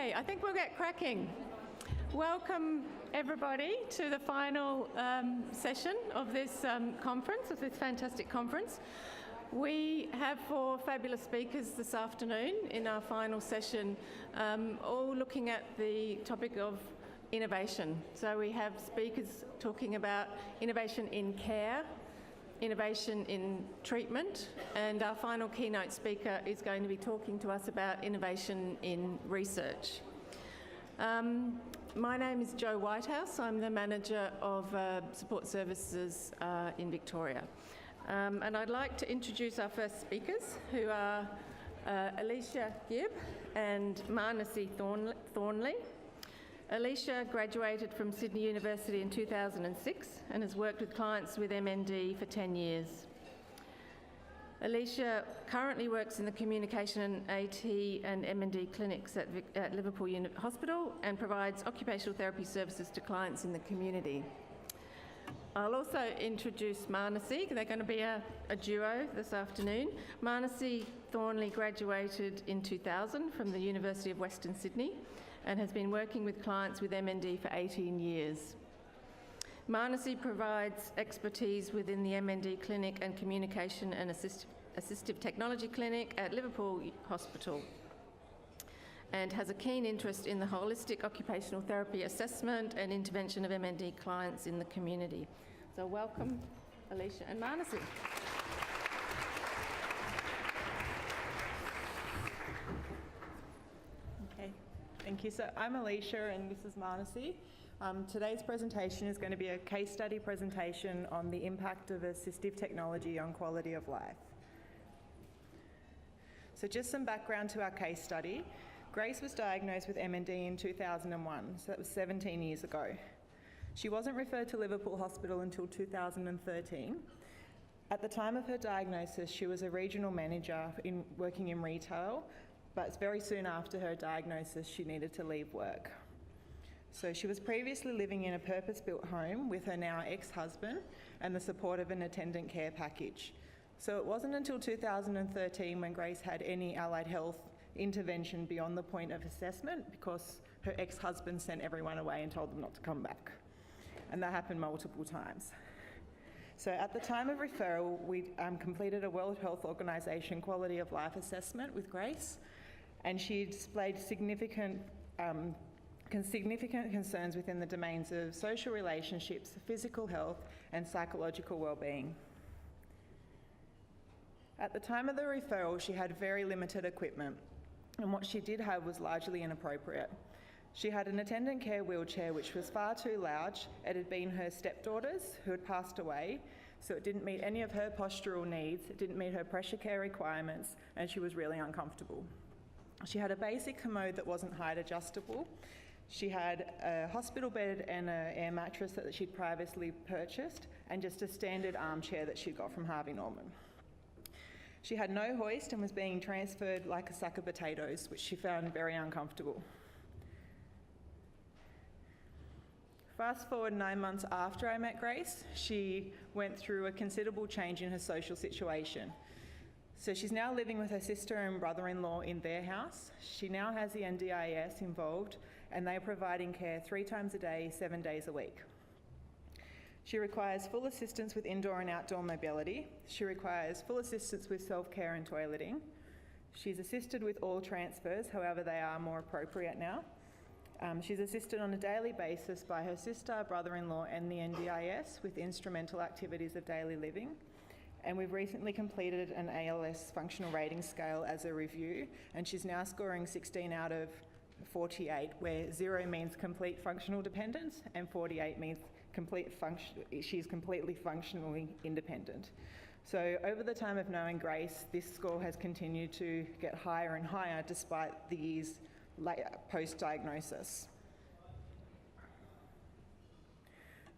Okay, I think we'll get cracking. Welcome everybody to the final session of this conference, of this fantastic conference. We have 4 fabulous speakers this afternoon in our final session, all looking at the topic of innovation. So we have speakers talking about innovation in care, innovation in treatment, and our final keynote speaker is going to be talking to us about innovation in research. My name is Jo Whitehouse. I'm the manager of support services in Victoria. And I'd like to introduce our first speakers, who are Alicia, Gibb and Manasi, Thornley. Alicia graduated from Sydney University in 2006 and has worked with clients with MND for 10 years. Alicia currently works in the communication and AT and MND clinics at Liverpool Hospital and provides occupational therapy services to clients in the community. I'll also introduce Manasi. They're going to be a duo this afternoon. Manasi Thornley graduated in 2000 from the University of Western Sydney and has been working with clients with MND for 18 years. Manasi provides expertise within the MND clinic and communication and assistive technology clinic at Liverpool Hospital, and has a keen interest in the holistic occupational therapy assessment and intervention of MND clients in the community. So welcome, Alicia and Manasi. Okay, thank you. So I'm Alicia and this is Manasi. Today's presentation is going to be a case study presentation on the impact of assistive technology on quality of life. So just some background to our case study. Grace was diagnosed with MND in 2001, so that was 17 years ago. She wasn't referred to Liverpool Hospital until 2013. At the time of her diagnosis, she was a regional manager working in retail, but very soon after her diagnosis, she needed to leave work. So she was previously living in a purpose-built home with her now ex-husband and the support of an attendant care package. So it wasn't until 2013 when Grace had any allied health intervention beyond the point of assessment, because her ex-husband sent everyone away and told them not to come back. And that happened multiple times. So at the time of referral, we completed a World Health Organization quality of life assessment with Grace, and she displayed significant concerns within the domains of social relationships, physical health, and psychological well-being. At the time of the referral, she had very limited equipment, and what she did have was largely inappropriate. She had an attendant care wheelchair which was far too large. It had been her stepdaughter's who had passed away, so it didn't meet any of her postural needs, it didn't meet her pressure care requirements, and she was really uncomfortable. She had a basic commode that wasn't height adjustable. She had a hospital bed and an air mattress that she'd previously purchased, and just a standard armchair that she'd got from Harvey Norman. She had no hoist and was being transferred like a sack of potatoes, which she found very uncomfortable. Fast forward 9 months after I met Grace, she went through a considerable change in her social situation. So she's now living with her sister and brother-in-law in their house. She now has the NDIS involved, and they're providing care 3 times a day, 7 days a week. She requires full assistance with indoor and outdoor mobility. She requires full assistance with self-care and toileting. She's assisted with all transfers, however they are more appropriate now. She's assisted on a daily basis by her sister, brother-in-law and the NDIS with instrumental activities of daily living. And we've recently completed an ALS functional rating scale as a review, and she's now scoring 16 out of 48, where 0 means complete functional dependence and 48 means she's completely functionally independent. So over the time of knowing Grace, this score has continued to get higher and higher despite the years post-diagnosis.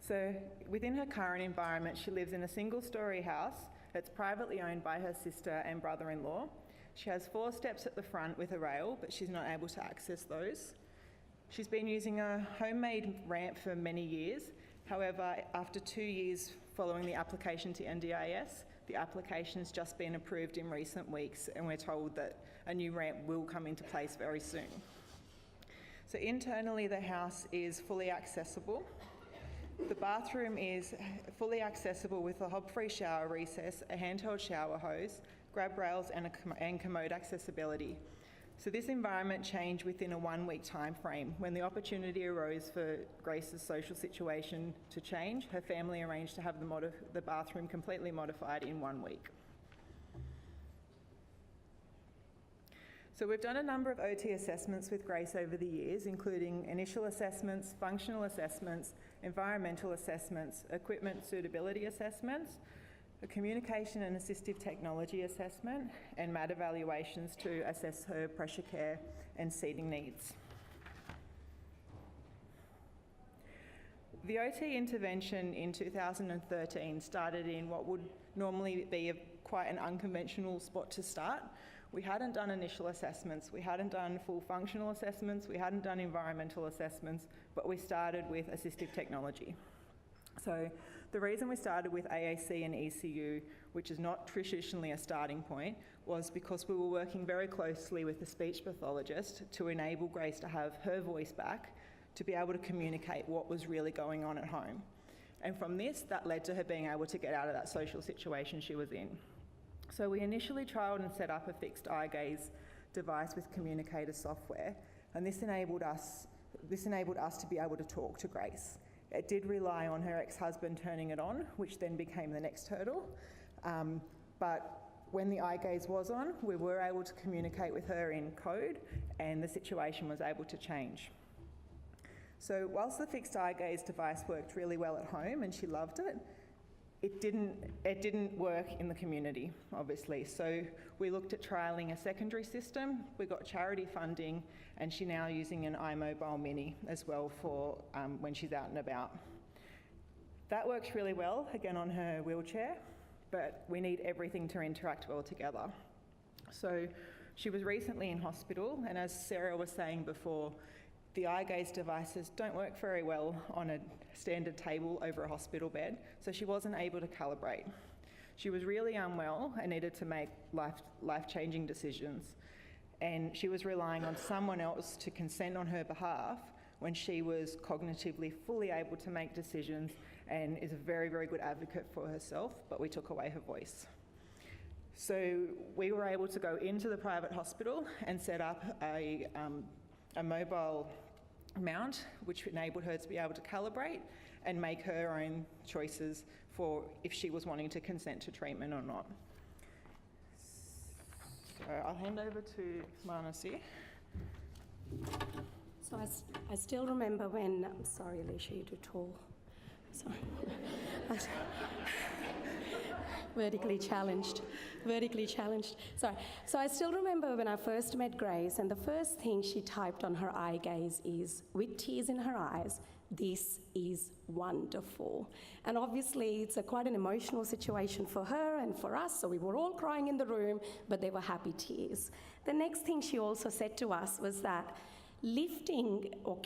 So within her current environment, she lives in a single-storey house that's privately owned by her sister and brother-in-law. She has 4 steps at the front with a rail, but she's not able to access those. She's been using a homemade ramp for many years. However, after 2 years following the application to NDIS, the application's just been approved in recent weeks, and we're told that a new ramp will come into place very soon. So internally the house is fully accessible. The bathroom is fully accessible with a hob-free shower recess, a handheld shower hose, grab rails and commode accessibility. So this environment changed within a 1-week time frame. When the opportunity arose for Grace's social situation to change, her family arranged to have the bathroom completely modified in 1 week. So we've done a number of OT assessments with Grace over the years, including initial assessments, functional assessments, environmental assessments, equipment suitability assessments, a communication and assistive technology assessment, and MAT evaluations to assess her pressure care and seating needs. The OT intervention in 2013 started in what would normally be quite an unconventional spot to start. We hadn't done initial assessments, we hadn't done full functional assessments, we hadn't done environmental assessments, but we started with assistive technology. So the reason we started with AAC and ECU, which is not traditionally a starting point, was because we were working very closely with the speech pathologist to enable Grace to have her voice back, to be able to communicate what was really going on at home. And from this, that led to her being able to get out of that social situation she was in. So we initially trialled and set up a fixed eye gaze device with communicator software, and this enabled us to be able to talk to Grace. It did rely on her ex-husband turning it on, which then became the next hurdle. But when the eye gaze was on, we were able to communicate with her in code, and the situation was able to change. So whilst the fixed eye gaze device worked really well at home and she loved it, it didn't work in the community, obviously. So we looked at trialling a secondary system, we got charity funding, and she's now using an iMobile Mini as well for when she's out and about. That works really well, again on her wheelchair, but we need everything to interact well together. So she was recently in hospital, and as Sarah was saying before, the eye gaze devices don't work very well on a standard table over a hospital bed, so she wasn't able to calibrate. She was really unwell and needed to make life-changing decisions, and she was relying on someone else to consent on her behalf when she was cognitively fully able to make decisions and is a very, very good advocate for herself, but we took away her voice. So we were able to go into the private hospital and set up a mobile mount, which enabled her to be able to calibrate and make her own choices for if she was wanting to consent to treatment or not. So I'll hand over to Manasi. So I still remember when, I'm sorry Alicia, you're too tall. Sorry. Vertically challenged. Sorry. So I still remember when I first met Grace, and the first thing she typed on her eye gaze is, with tears in her eyes, "This is wonderful." And obviously it's quite an emotional situation for her and for us, so we were all crying in the room, but they were happy tears. The next thing she also said to us was that lifting or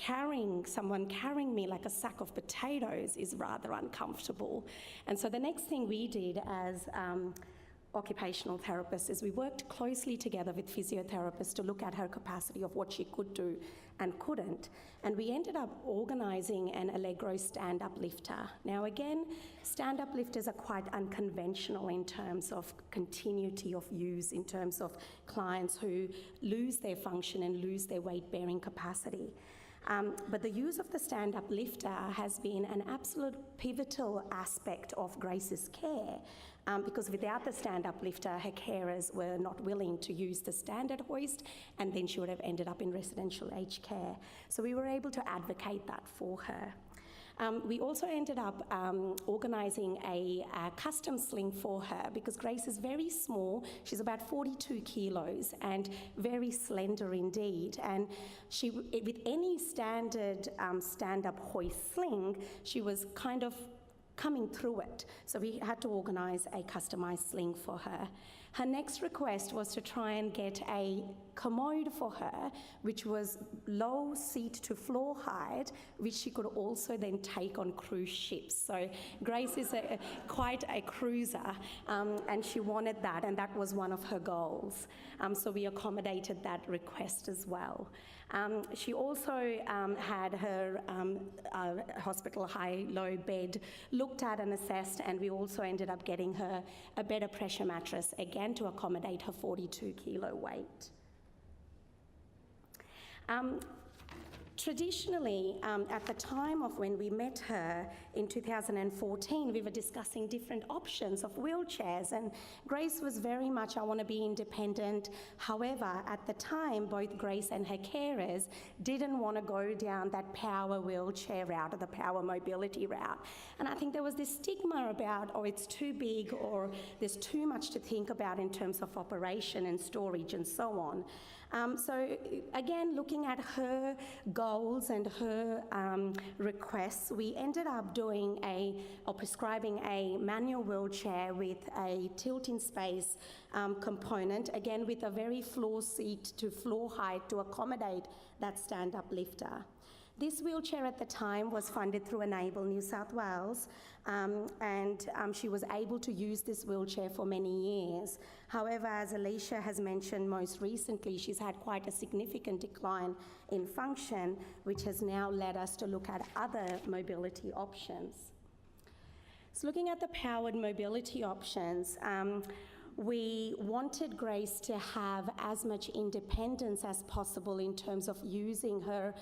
someone carrying me like a sack of potatoes is rather uncomfortable. And so the next thing we did as occupational therapists is we worked closely together with physiotherapists to look at her capacity of what she could do and couldn't. And we ended up organising an Allegro stand-up lifter. Now again, stand-up lifters are quite unconventional in terms of continuity of use, in terms of clients who lose their function and lose their weight-bearing capacity. But the use of the stand-up lifter has been an absolute pivotal aspect of Grace's care, because without the stand-up lifter, her carers were not willing to use the standard hoist, and then she would have ended up in residential aged care. So we were able to advocate that for her. We also ended up organising a custom sling for her, because Grace is very small. She's about 42 kilos and very slender indeed. And she, with any standard stand-up hoist sling, she was kind of coming through it. So we had to organise a customised sling for her. Her next request was to try and get a commode for her, which was low seat to floor height, which she could also then take on cruise ships. So Grace is quite a cruiser, and she wanted that, and that was one of her goals. So we accommodated that request as well. She also had her hospital high-low bed looked at and assessed, and we also ended up getting her a better pressure mattress, again to accommodate her 42-kilo weight. Traditionally, at the time of when we met her in 2014, we were discussing different options of wheelchairs, and Grace was very much, I want to be independent. However, at the time, both Grace and her carers didn't want to go down that power wheelchair route or the power mobility route. And I think there was this stigma about, oh, it's too big, or there's too much to think about in terms of operation and storage and so on. So again, looking at her goals and her requests, we ended up prescribing a manual wheelchair with a tilt-in space component, again with a very floor seat to floor height to accommodate that stand-up lifter. This wheelchair at the time was funded through Enable New South Wales, and she was able to use this wheelchair for many years. However, as Alicia has mentioned most recently, she's had quite a significant decline in function, which has now led us to look at other mobility options. So looking at the powered mobility options, we wanted Grace to have as much independence as possible in terms of using her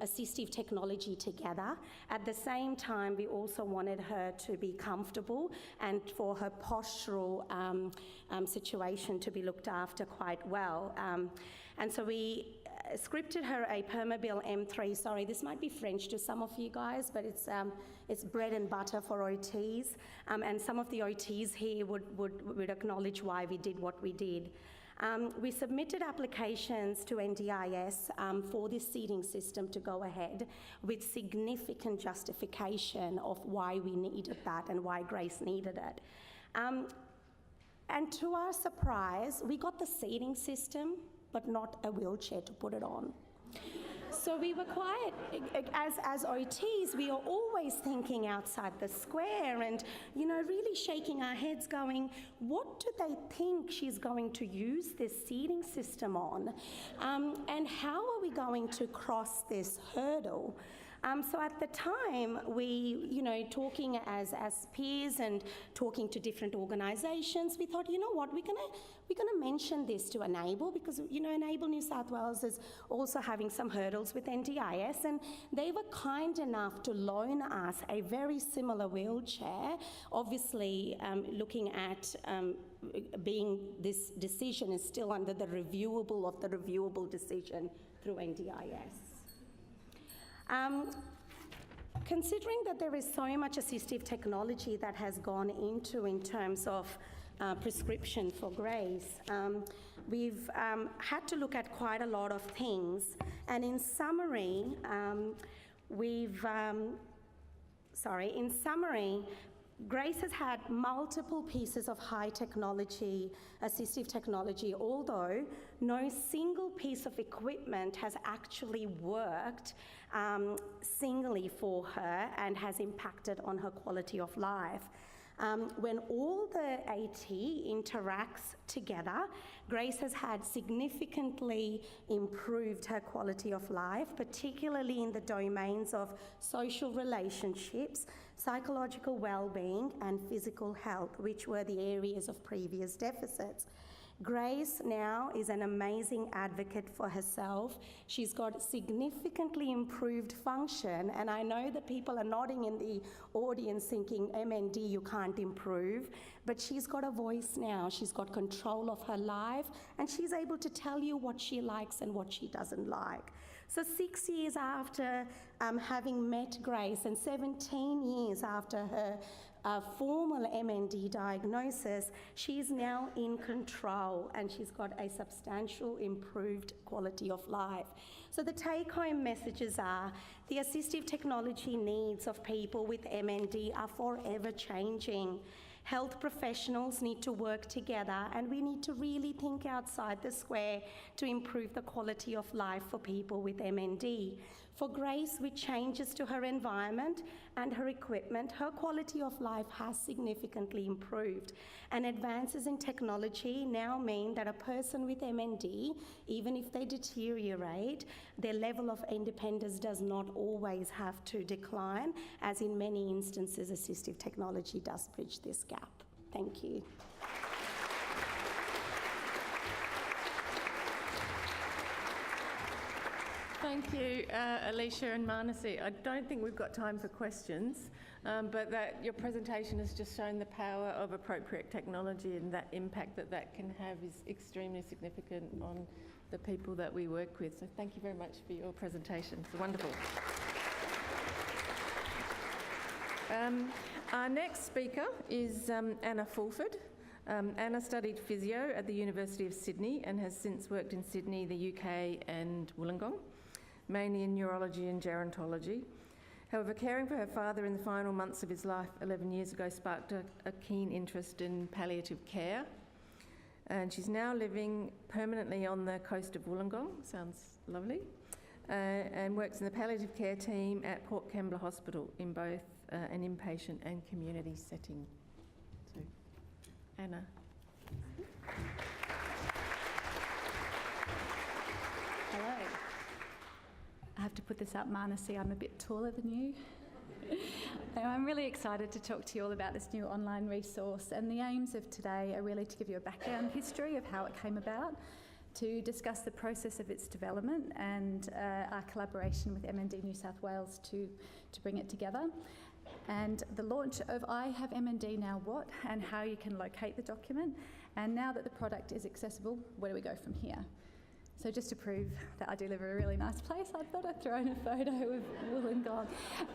assistive technology together. At the same time, we also wanted her to be comfortable and for her postural situation to be looked after quite well. And so we scripted her a Permobil M3. Sorry, this might be French to some of you guys, but it's bread and butter for OTs. And some of the OTs here would acknowledge why we did what we did. We submitted applications to NDIS for this seating system to go ahead with significant justification of why we needed that and why Grace needed it. And to our surprise, we got the seating system, but not a wheelchair to put it on. So we were quite, as OTs, we are always thinking outside the square and, really shaking our heads going, what do they think she's going to use this seating system on? And how are we going to cross this hurdle? So at the time, we, talking as peers and talking to different organisations, we thought, you know what, we're gonna mention this to Enable because, Enable New South Wales is also having some hurdles with NDIS, and they were kind enough to loan us a very similar wheelchair, obviously looking at being this decision is still under the reviewable of the reviewable decision through NDIS. Considering that there is so much assistive technology that has gone into in terms of prescription for Grace, we've had to look at quite a lot of things, and in summary, Grace has had multiple pieces of high technology, assistive technology, although no single piece of equipment has actually worked singly for her and has impacted on her quality of life. When all the AT interacts together, Grace has had significantly improved her quality of life, particularly in the domains of social relationships, psychological well-being, and physical health, which were the areas of previous deficits. Grace now is an amazing advocate for herself. She's got significantly improved function, and I know that people are nodding in the audience thinking, MND, you can't improve, but she's got a voice now. She's got control of her life, and she's able to tell you what she likes and what she doesn't like. So 6 years after having met Grace and 17 years after her formal MND diagnosis, she's now in control and she's got a substantial improved quality of life. So the take-home messages are the assistive technology needs of people with MND are forever changing. Health professionals need to work together, and we need to really think outside the square to improve the quality of life for people with MND. For Grace, with changes to her environment and her equipment, her quality of life has significantly improved. And advances in technology now mean that a person with MND, even if they deteriorate, their level of independence does not always have to decline, as in many instances assistive technology does bridge this gap. Thank you. Thank you, Alicia and Manasi. I don't think we've got time for questions, but your presentation has just shown the power of appropriate technology, and that impact that can have is extremely significant on the people that we work with. So thank you very much for your presentation. It's wonderful. Our next speaker is Anna Fulford. Anna studied physio at the University of Sydney and has since worked in Sydney, the UK and Wollongong, mainly in neurology and gerontology. However, caring for her father in the final months of his life 11 years ago sparked a keen interest in palliative care. And she's now living permanently on the coast of Wollongong, sounds lovely, and works in the Palliative Care Team at Kembla Hospital in both an inpatient and community setting. So, Anna. Hello. I have to put this up, Manasi, I'm a bit taller than you. I'm really excited to talk to you all about this new online resource, and the aims of today are really to give you a background history of how it came about, to discuss the process of its development and our collaboration with MND New South Wales to bring it together, and the launch of I Have MND Now What, and how you can locate the document, and now that the product is accessible, where do we go from here? So just to prove that I do live in a really nice place, I thought I'd throw in a photo of Wollongong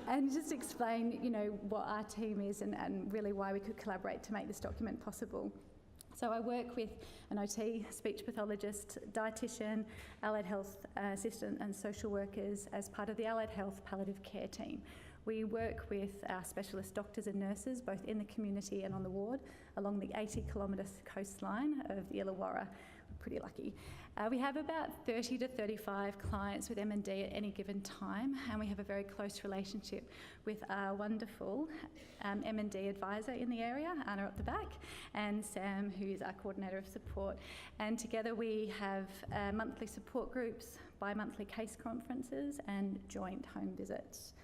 and just explain, what our team is and really why we could collaborate to make this document possible. So I work with an OT, speech pathologist, dietitian, allied health assistant and social workers as part of the Allied Health Palliative Care Team. We work with our specialist doctors and nurses, both in the community and on the ward, along the 80-kilometre coastline of the Illawarra. We're pretty lucky. We have about 30 to 35 clients with MND at any given time, and we have a very close relationship with our wonderful MND advisor in the area, Anna up the back, and Sam, who is our coordinator of support. And together we have monthly support groups, bi-monthly case conferences, and joint home visits.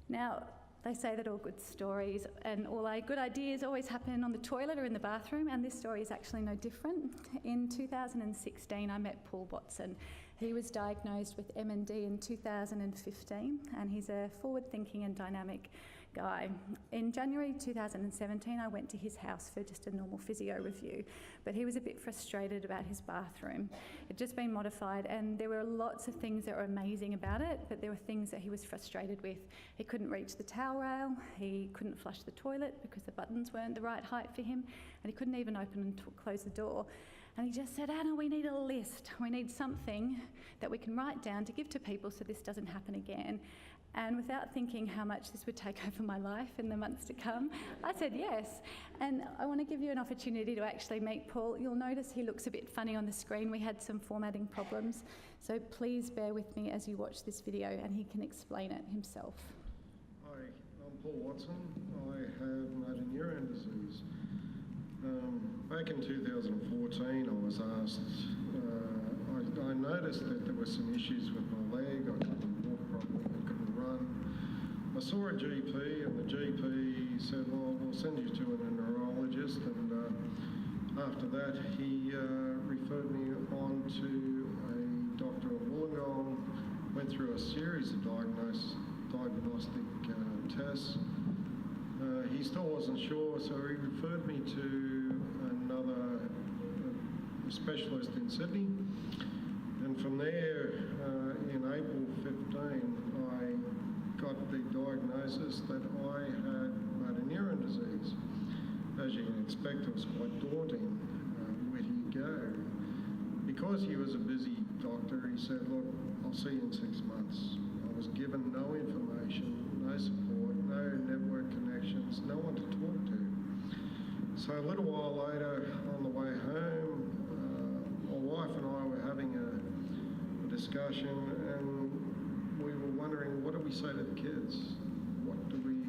Now, they say that all good stories and all our good ideas always happen on the toilet or in the bathroom, and this story is actually no different. In 2016, I met Paul Watson. He was diagnosed with MND in 2015, and he's a forward-thinking and dynamic guy. In January 2017, I went to his house for just a normal physio review, but he was a bit frustrated about his bathroom. It'd just been modified, and there were lots of things that were amazing about it, but there were things that he was frustrated with. He couldn't reach the towel rail, he couldn't flush the toilet because the buttons weren't the right height for him, and he couldn't even open and close the door. And he just said, Anna, we need a list. We need something that we can write down to give to people so this doesn't happen again. And without thinking how much this would take over my life in the months to come, I said yes. And I want to give you an opportunity to actually meet Paul. You'll notice he looks a bit funny on the screen. We had some formatting problems. So please bear with me as you watch this video, and he can explain it himself. Hi, I'm Paul Watson. I have motor neurone disease. Back in 2014, I was asked, I noticed that there were some issues with my leg. I couldn't walk properly, I couldn't run. I saw a GP, and the GP said, well, we'll send you to a neurologist, and after that he referred me on to a doctor in Wollongong, went through a series of diagnostic tests. He still wasn't sure, so he referred me to another specialist in Sydney. And from there, in April 15, I got the diagnosis that I had motor neuron disease. As you can expect, it was quite daunting. Where do you go? Because he was a busy doctor, he said, look, I'll see you in 6 months. I was given no information, no support, no network connections, no one to talk to. So a little while later, on the way home, my wife and I were having a discussion, and we were wondering, what do we say to the kids? What do we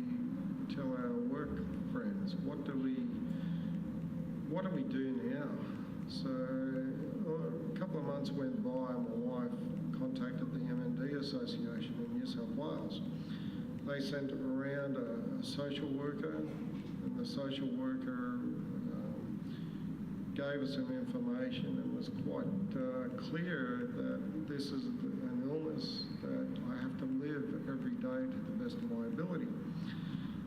tell our work friends? What do we do now? So a couple of months went by, and my wife contacted the MND Association in New South Wales. They sent around a social worker, and the social worker gave us some information and was quite clear that this is an illness that I have to live every day to the best of my ability.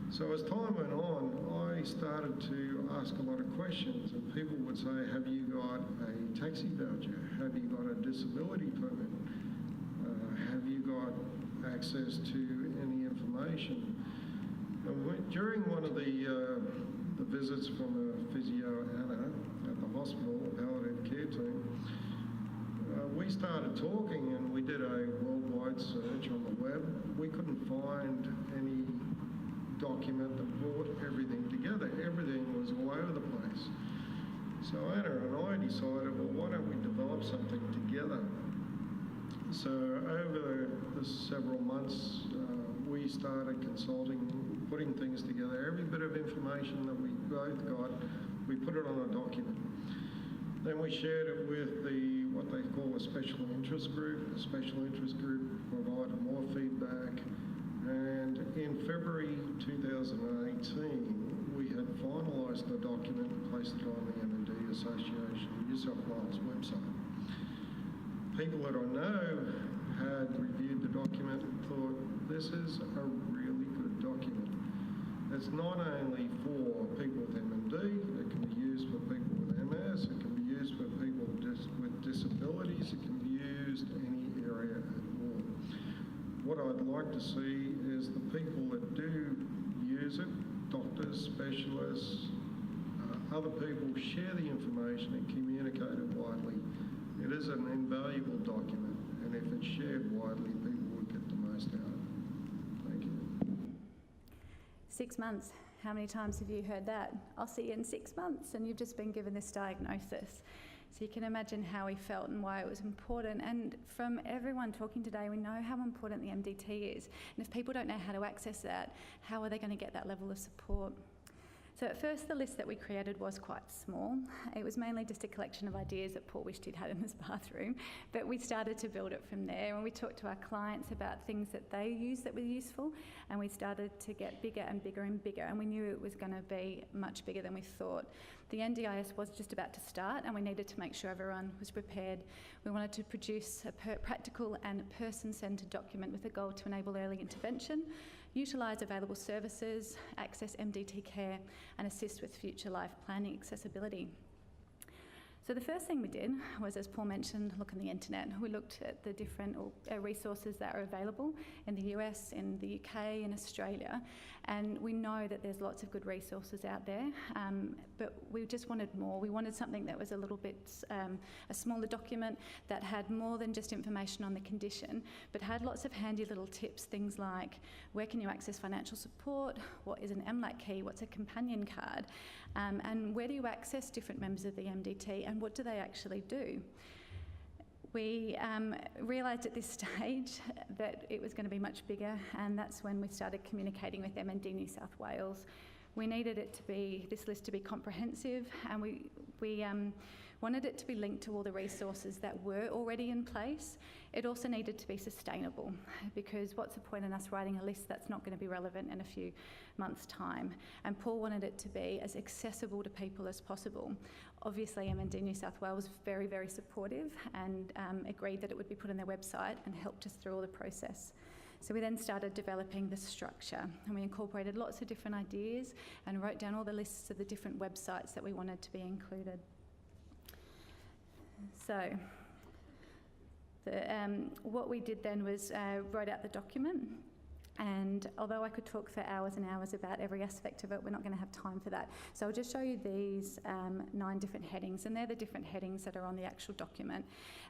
So as time went on, I started to ask a lot of questions, and people would say, have you got a taxi voucher? Have you got a disability permit? Have you got access to any information? And during one of the visits from a physio Anna at the hospital, the Palliative Care Team, we started talking, and we did a worldwide search on the web. We couldn't find any document that brought everything together. Everything was all over the place. So Anna and I decided, well, why don't we develop something together? So over the several months, we started consulting, putting things together. Every bit of information that we both got, we put it on a document. Then we shared it with what they call a special interest group. The special interest group provided more feedback. And in February 2018, we had finalised the document and placed it on the MND Association New South Wales website. People that I know had reviewed the document and thought, this is a really good document. It's not only for people with MND, it can be used for people with MS, it can be used for people with disabilities, it can be used any area at all. What I'd like to see is the people that do use it, doctors, specialists, other people, share the information and communicate it widely. It is an invaluable document, and if it's shared widely, people would get the most out of it. Thank you. 6 months. How many times have you heard that? I'll see you in 6 months, and you've just been given this diagnosis. So you can imagine how we felt and why it was important. And from everyone talking today, we know how important the MDT is. And if people don't know how to access that, how are they going to get that level of support? So at first, the list that we created was quite small. It was mainly just a collection of ideas that Paul wished he'd had in his bathroom. But we started to build it from there, and we talked to our clients about things that they used that were useful, and we started to get bigger and bigger and bigger, and we knew it was going to be much bigger than we thought. The NDIS was just about to start, and we needed to make sure everyone was prepared. We wanted to produce a practical and person-centred document with a goal to enable early intervention, utilise available services, access MDT care, and assist with future life planning accessibility. So the first thing we did was, as Paul mentioned, look on the internet. We looked at the different resources that are available in the US, in the UK, in Australia, and we know that there's lots of good resources out there, but we just wanted more. We wanted something that was a little bit, a smaller document that had more than just information on the condition, but had lots of handy little tips, things like where can you access financial support, what is an MLAT key, what's a companion card, and where do you access different members of the MDT, and what do they actually do? We realised at this stage that it was going to be much bigger, and that's when we started communicating with MND New South Wales. We needed this list to be comprehensive, and we wanted it to be linked to all the resources that were already in place. It also needed to be sustainable, because what's the point in us writing a list that's not going to be relevant in a few months' time? And Paul wanted it to be as accessible to people as possible. Obviously, MND New South Wales was very, very supportive and agreed that it would be put on their website and helped us through all the process. So we then started developing the structure, and we incorporated lots of different ideas and wrote down all the lists of the different websites that we wanted to be included. So what we did then was wrote out the document, And although I could talk for hours and hours about every aspect of it, we're not going to have time for that. So I'll just show you these 9 different headings, and they're the different headings that are on the actual document.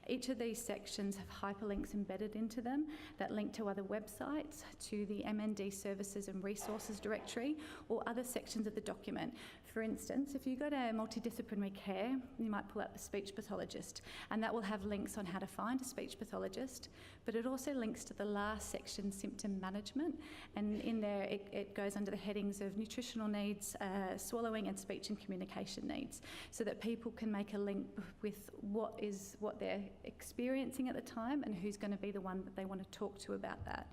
Each of these sections have hyperlinks embedded into them that link to other websites, to the MND services and resources directory, or other sections of the document. For instance, if you go to multidisciplinary care, you might pull up the speech pathologist, and that will have links on how to find a speech pathologist, but it also links to the last section, symptom management, and in there it goes under the headings of nutritional needs, swallowing and speech and communication needs, so that people can make a link with what they're experiencing at the time and who's going to be the one that they want to talk to about that.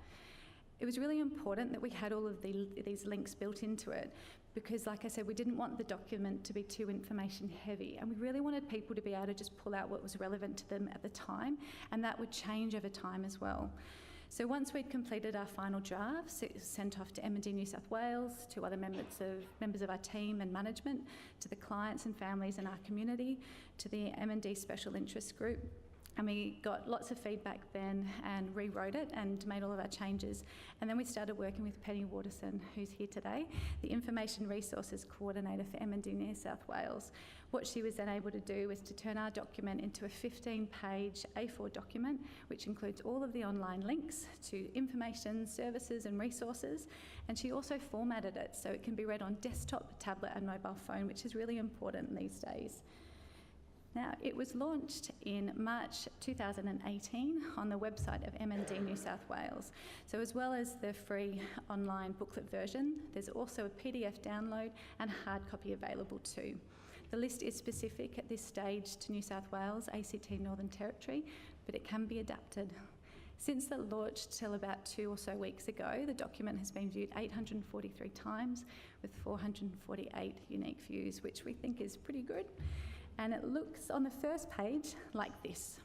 It was really important that we had all of these links built into it, because, like I said, we didn't want the document to be too information heavy, and we really wanted people to be able to just pull out what was relevant to them at the time, and that would change over time as well. So once we'd completed our final drafts, it was sent off to MND New South Wales, to other members of our team and management, to the clients and families in our community, to the MND Special Interest Group. And we got lots of feedback then and rewrote it and made all of our changes. And then we started working with Penny Waterson, who's here today, the Information Resources Coordinator for MND New South Wales. What she was then able to do was to turn our document into a 15-page A4 document, which includes all of the online links to information, services and resources. And she also formatted it so it can be read on desktop, tablet and mobile phone, which is really important these days. Now, it was launched in March 2018 on the website of MND New South Wales. So as well as the free online booklet version, there's also a PDF download and hard copy available too. The list is specific at this stage to New South Wales, ACT Northern Territory, but it can be adapted. Since the launch till about 2 or so weeks ago, the document has been viewed 843 times with 448 unique views, which we think is pretty good. And it looks on the first page like this.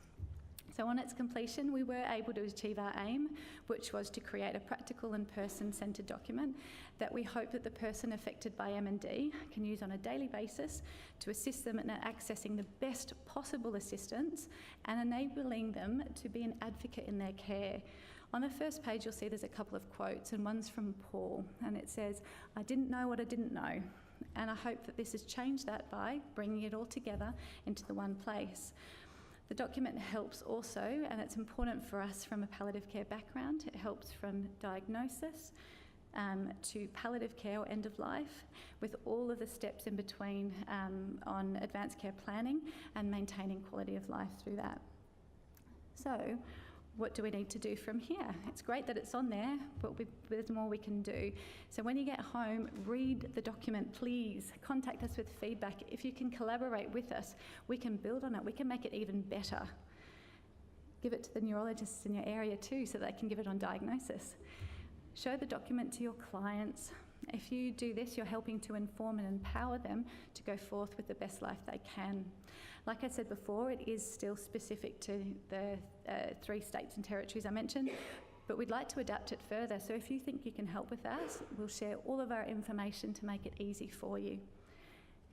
So on its completion, we were able to achieve our aim, which was to create a practical and person-centred document that we hope that the person affected by MND can use on a daily basis to assist them in accessing the best possible assistance and enabling them to be an advocate in their care. On the first page, you'll see there's a couple of quotes, and one's from Paul, and it says, "I didn't know what I didn't know." And I hope that this has changed that by bringing it all together into the one place. The document helps also, and it's important for us from a palliative care background, it helps from diagnosis to palliative care or end of life, with all of the steps in between on advanced care planning and maintaining quality of life through that. So, what do we need to do from here? It's great that it's on there, but there's more we can do. So when you get home, read the document, please. Contact us with feedback. If you can collaborate with us, we can build on it. We can make it even better. Give it to the neurologists in your area too, so they can give it on diagnosis. Show the document to your clients. If you do this, you're helping to inform and empower them to go forth with the best life they can. Like I said before, it is still specific to the 3 states and territories I mentioned, but we'd like to adapt it further. So if you think you can help with that, we'll share all of our information to make it easy for you.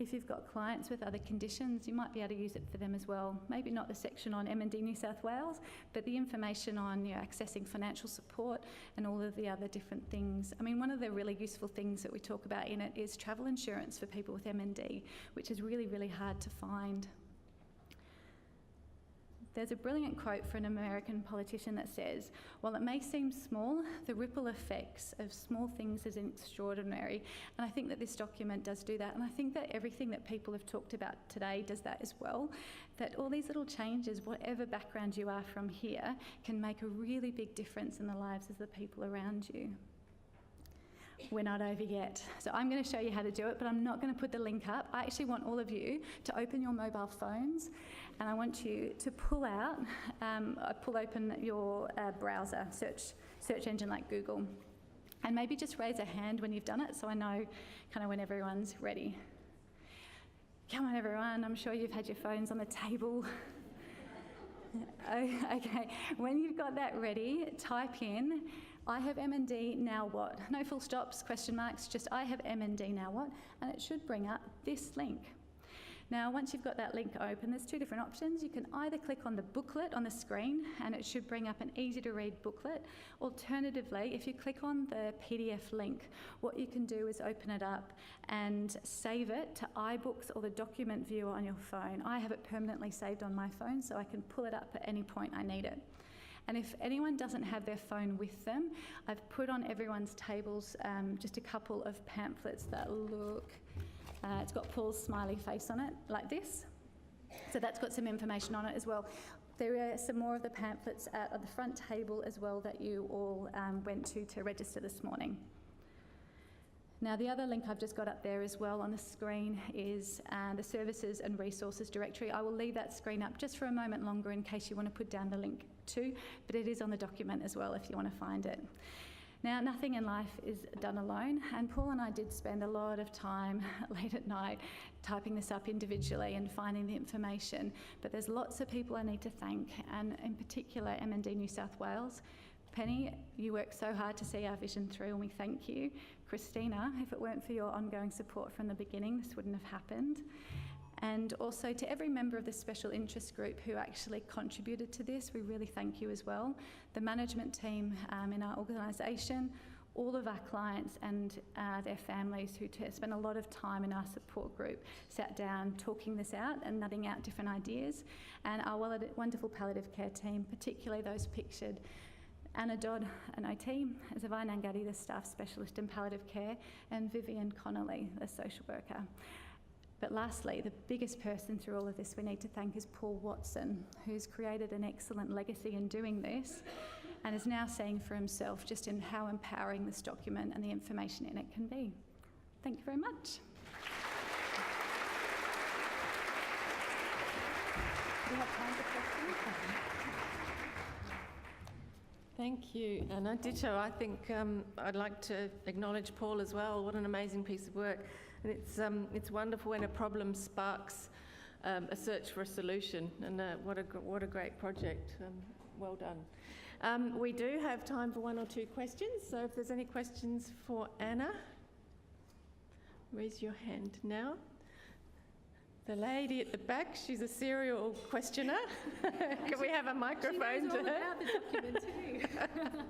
If you've got clients with other conditions, you might be able to use it for them as well. Maybe not the section on MND New South Wales, but the information on accessing financial support and all of the other different things. I mean, one of the really useful things that we talk about in it is travel insurance for people with MND, which is really, really hard to find. There's a brilliant quote from an American politician that says, "While it may seem small, the ripple effects of small things is extraordinary." And I think that this document does do that. And I think that everything that people have talked about today does that as well. That all these little changes, whatever background you are from here, can make a really big difference in the lives of the people around you. We're not over yet. So I'm going to show you how to do it, but I'm not going to put the link up. I actually want all of you to open your mobile phones, and I want you to pull open your browser, search engine like Google, and maybe just raise a hand when you've done it so I know kind of when everyone's ready. Come on, everyone. I'm sure you've had your phones on the table. Okay. When you've got that ready, type in, "I have MND, now what?" No full stops, question marks, just "I have MND, now what?" And it should bring up this link. Now, once you've got that link open, there's two different options. You can either click on the booklet on the screen and it should bring up an easy to read booklet. Alternatively, if you click on the PDF link, what you can do is open it up and save it to iBooks or the document viewer on your phone. I have it permanently saved on my phone so I can pull it up at any point I need it. And if anyone doesn't have their phone with them, I've put on everyone's tables just a couple of pamphlets that look, it's got Paul's smiley face on it, like this. So that's got some information on it as well. There are some more of the pamphlets at the front table as well that you all went to register this morning. Now, the other link I've just got up there as well on the screen is the Services and Resources Directory. I will leave that screen up just for a moment longer in case you want to put down the link too, but it is on the document as well if you want to find it. Now, nothing in life is done alone, and Paul and I did spend a lot of time late at night typing this up individually and finding the information, but there's lots of people I need to thank, and in particular MND New South Wales. Penny, you worked so hard to see our vision through and we thank you. Christina, if it weren't for your ongoing support from the beginning, this wouldn't have happened. And also to every member of the special interest group who actually contributed to this, we really thank you as well. The management team in our organisation, all of our clients and their families who spent a lot of time in our support group, sat down talking this out and nutting out different ideas. And our wonderful palliative care team, particularly those pictured, Anna Dodd, an OT, Zavai Nangadi, the staff specialist in palliative care, and Vivian Connolly, the social worker. But lastly, the biggest person through all of this we need to thank is Paul Watson, who's created an excellent legacy in doing this and is now seeing for himself just in how empowering this document and the information in it can be. Thank you very much. Do you have time for questions? Thank you, Anna. Ditto. I think I'd like to acknowledge Paul as well. What an amazing piece of work. And it's wonderful when a problem sparks a search for a solution, and what a great project. Well done. We do have time for one or two questions, so if there's any questions for Anna, raise your hand now. The lady at the back, she's a serial questioner. Can we have a microphone to her? She knows all about the document too.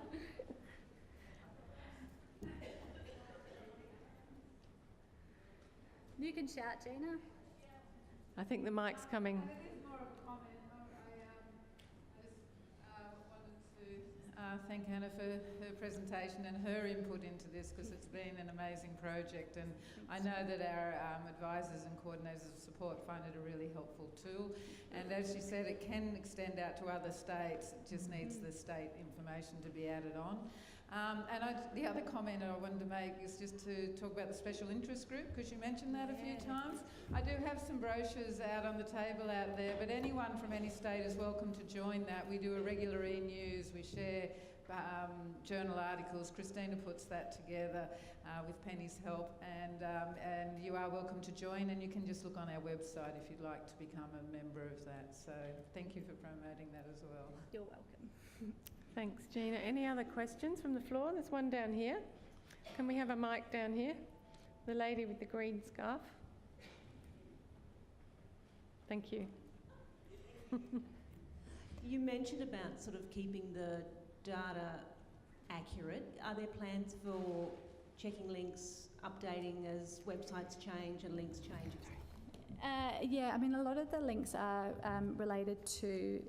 You can shout, Gina. I think the mic's coming. It is more of a comment. I just wanted to thank Anna for her presentation and her input into this, because it's been an amazing project, and I know that our advisors and coordinators of support find it a really helpful tool, and as she said, it can extend out to other states. It just needs the state information to be added on. The other comment I wanted to make is just to talk about the special interest group, because you mentioned that a few times. I do have some brochures out on the table out there, but anyone from any state is welcome to join that. We do a regular e-news, we share journal articles. Christina puts that together with Penny's help, and you are welcome to join, and you can just look on our website if you'd like to become a member of that. So thank you for promoting that as well. You're welcome. Thanks, Gina. Any other questions from the floor? There's one down here. Can we have a mic down here? The lady with the green scarf. Thank you. You mentioned about sort of keeping the data accurate. Are there plans for checking links, updating as websites change and links change? Yeah, I mean, a lot of the links are related to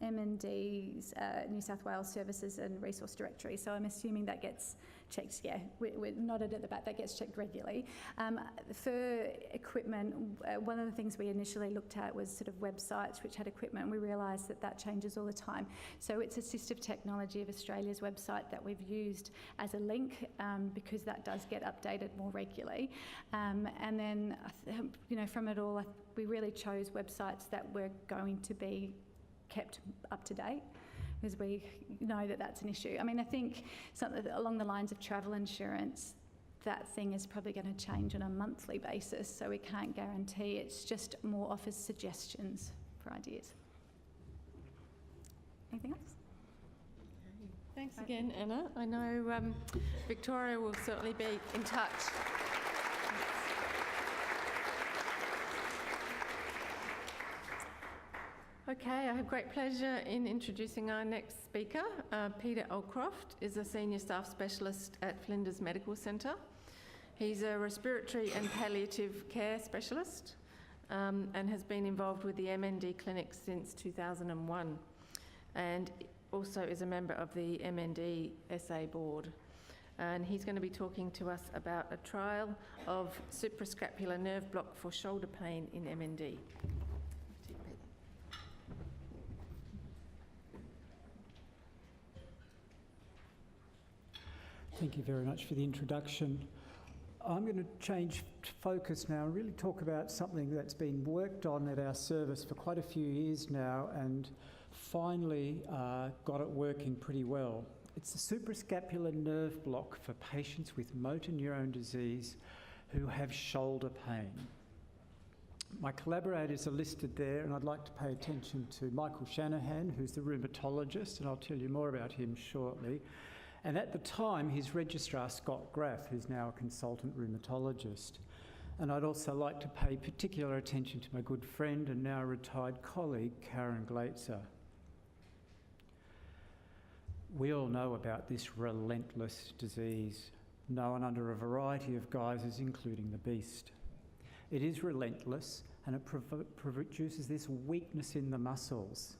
MND's New South Wales Services and Resource Directory, so I'm assuming that gets checked. Yeah, we're nodded at the back, that gets checked regularly. For equipment, one of the things we initially looked at was sort of websites which had equipment, and we realised that that changes all the time. So it's Assistive Technology of Australia's website that we've used as a link, because that does get updated more regularly. And then, from it all, we really chose websites that were going to be kept up to date, because we know that that's an issue. I mean, I think something along the lines of travel insurance, that thing is probably going to change on a monthly basis, so we can't guarantee. It's just more offers suggestions for ideas. Anything else? Thanks again, Anna. I know Victoria will certainly be in touch. Okay, I have great pleasure in introducing our next speaker. Peter Allcroft is a Senior Staff Specialist at Flinders Medical Centre. He's a respiratory and palliative care specialist and has been involved with the MND clinic since 2001, and also is a member of the MND SA board. And he's going to be talking to us about a trial of suprascapular nerve block for shoulder pain in MND. Thank you very much for the introduction. I'm going to change focus now and really talk about something that's been worked on at our service for quite a few years now and finally got it working pretty well. It's the suprascapular nerve block for patients with motor neurone disease who have shoulder pain. My collaborators are listed there, and I'd like to pay attention to Michael Shanahan, who's the rheumatologist, and I'll tell you more about him shortly. And at the time, his registrar, Scott Graff, who's now a consultant rheumatologist. And I'd also like to pay particular attention to my good friend and now retired colleague, Karen Glaetzer. We all know about this relentless disease, known under a variety of guises, including the beast. It is relentless, and it produces this weakness in the muscles.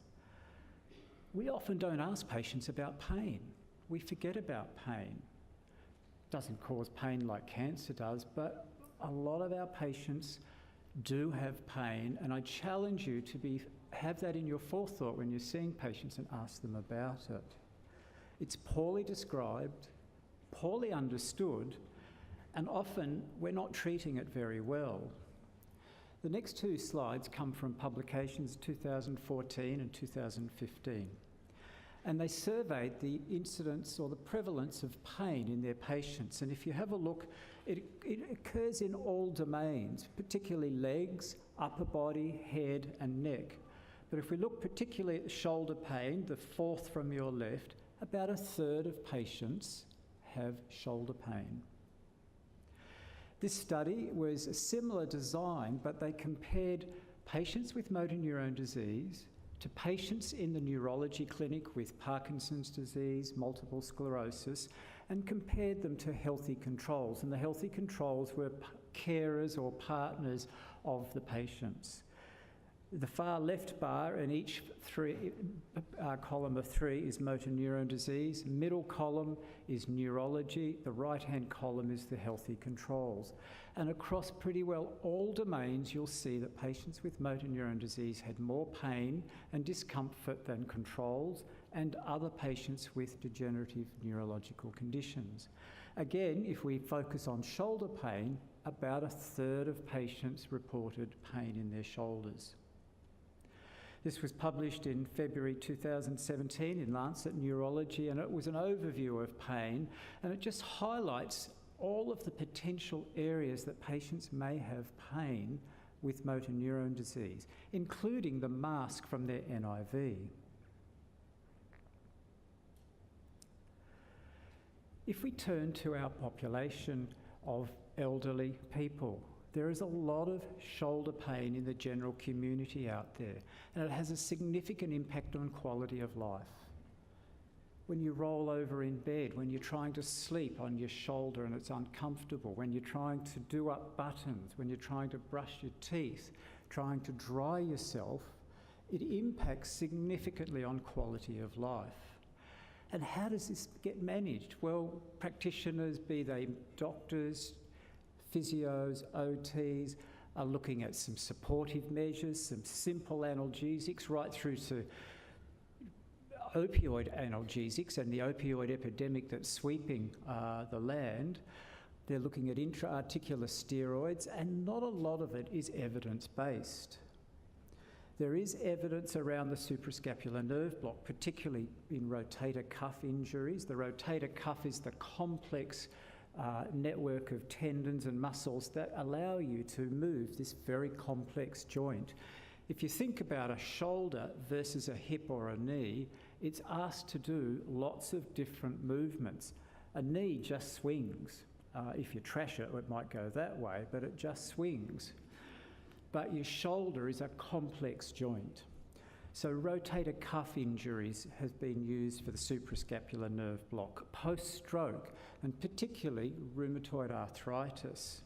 We often don't ask patients about pain. We forget about pain. It doesn't cause pain like cancer does, but a lot of our patients do have pain, and I challenge you to have that in your forethought when you're seeing patients and ask them about it. It's poorly described, poorly understood, and often we're not treating it very well. The next two slides come from publications 2014 and 2015. And they surveyed the incidence or the prevalence of pain in their patients. And if you have a look, it occurs in all domains, particularly legs, upper body, head, and neck. But if we look particularly at shoulder pain, the fourth from your left, about a third of patients have shoulder pain. This study was a similar design, but they compared patients with motor neurone disease to patients in the neurology clinic with Parkinson's disease, multiple sclerosis, and compared them to healthy controls. And the healthy controls were carers or partners of the patients. The far left bar in each column of three is motor neurone disease. Middle column is neurology. The right-hand column is the healthy controls. And across pretty well all domains, you'll see that patients with motor neurone disease had more pain and discomfort than controls, and other patients with degenerative neurological conditions. Again, if we focus on shoulder pain, about a third of patients reported pain in their shoulders. This was published in February 2017 in Lancet Neurology, and it was an overview of pain, and it just highlights all of the potential areas that patients may have pain with motor neurone disease, including the mask from their NIV. If we turn to our population of elderly people, there is a lot of shoulder pain in the general community out there, and it has a significant impact on quality of life. When you roll over in bed, when you're trying to sleep on your shoulder and it's uncomfortable, when you're trying to do up buttons, when you're trying to brush your teeth, trying to dry yourself, it impacts significantly on quality of life. And how does this get managed? Well, practitioners, be they doctors, physios, OTs, are looking at some supportive measures, some simple analgesics, right through to opioid analgesics and the opioid epidemic that's sweeping the land. They're looking at intra-articular steroids, and not a lot of it is evidence-based. There is evidence around the suprascapular nerve block, particularly in rotator cuff injuries. The rotator cuff is the complex network of tendons and muscles that allow you to move this very complex joint. If you think about a shoulder versus a hip or a knee, it's asked to do lots of different movements. A knee just swings. If you trash it, it might go that way, but it just swings. But your shoulder is a complex joint. So rotator cuff injuries have been used for the suprascapular nerve block, post-stroke, and particularly rheumatoid arthritis.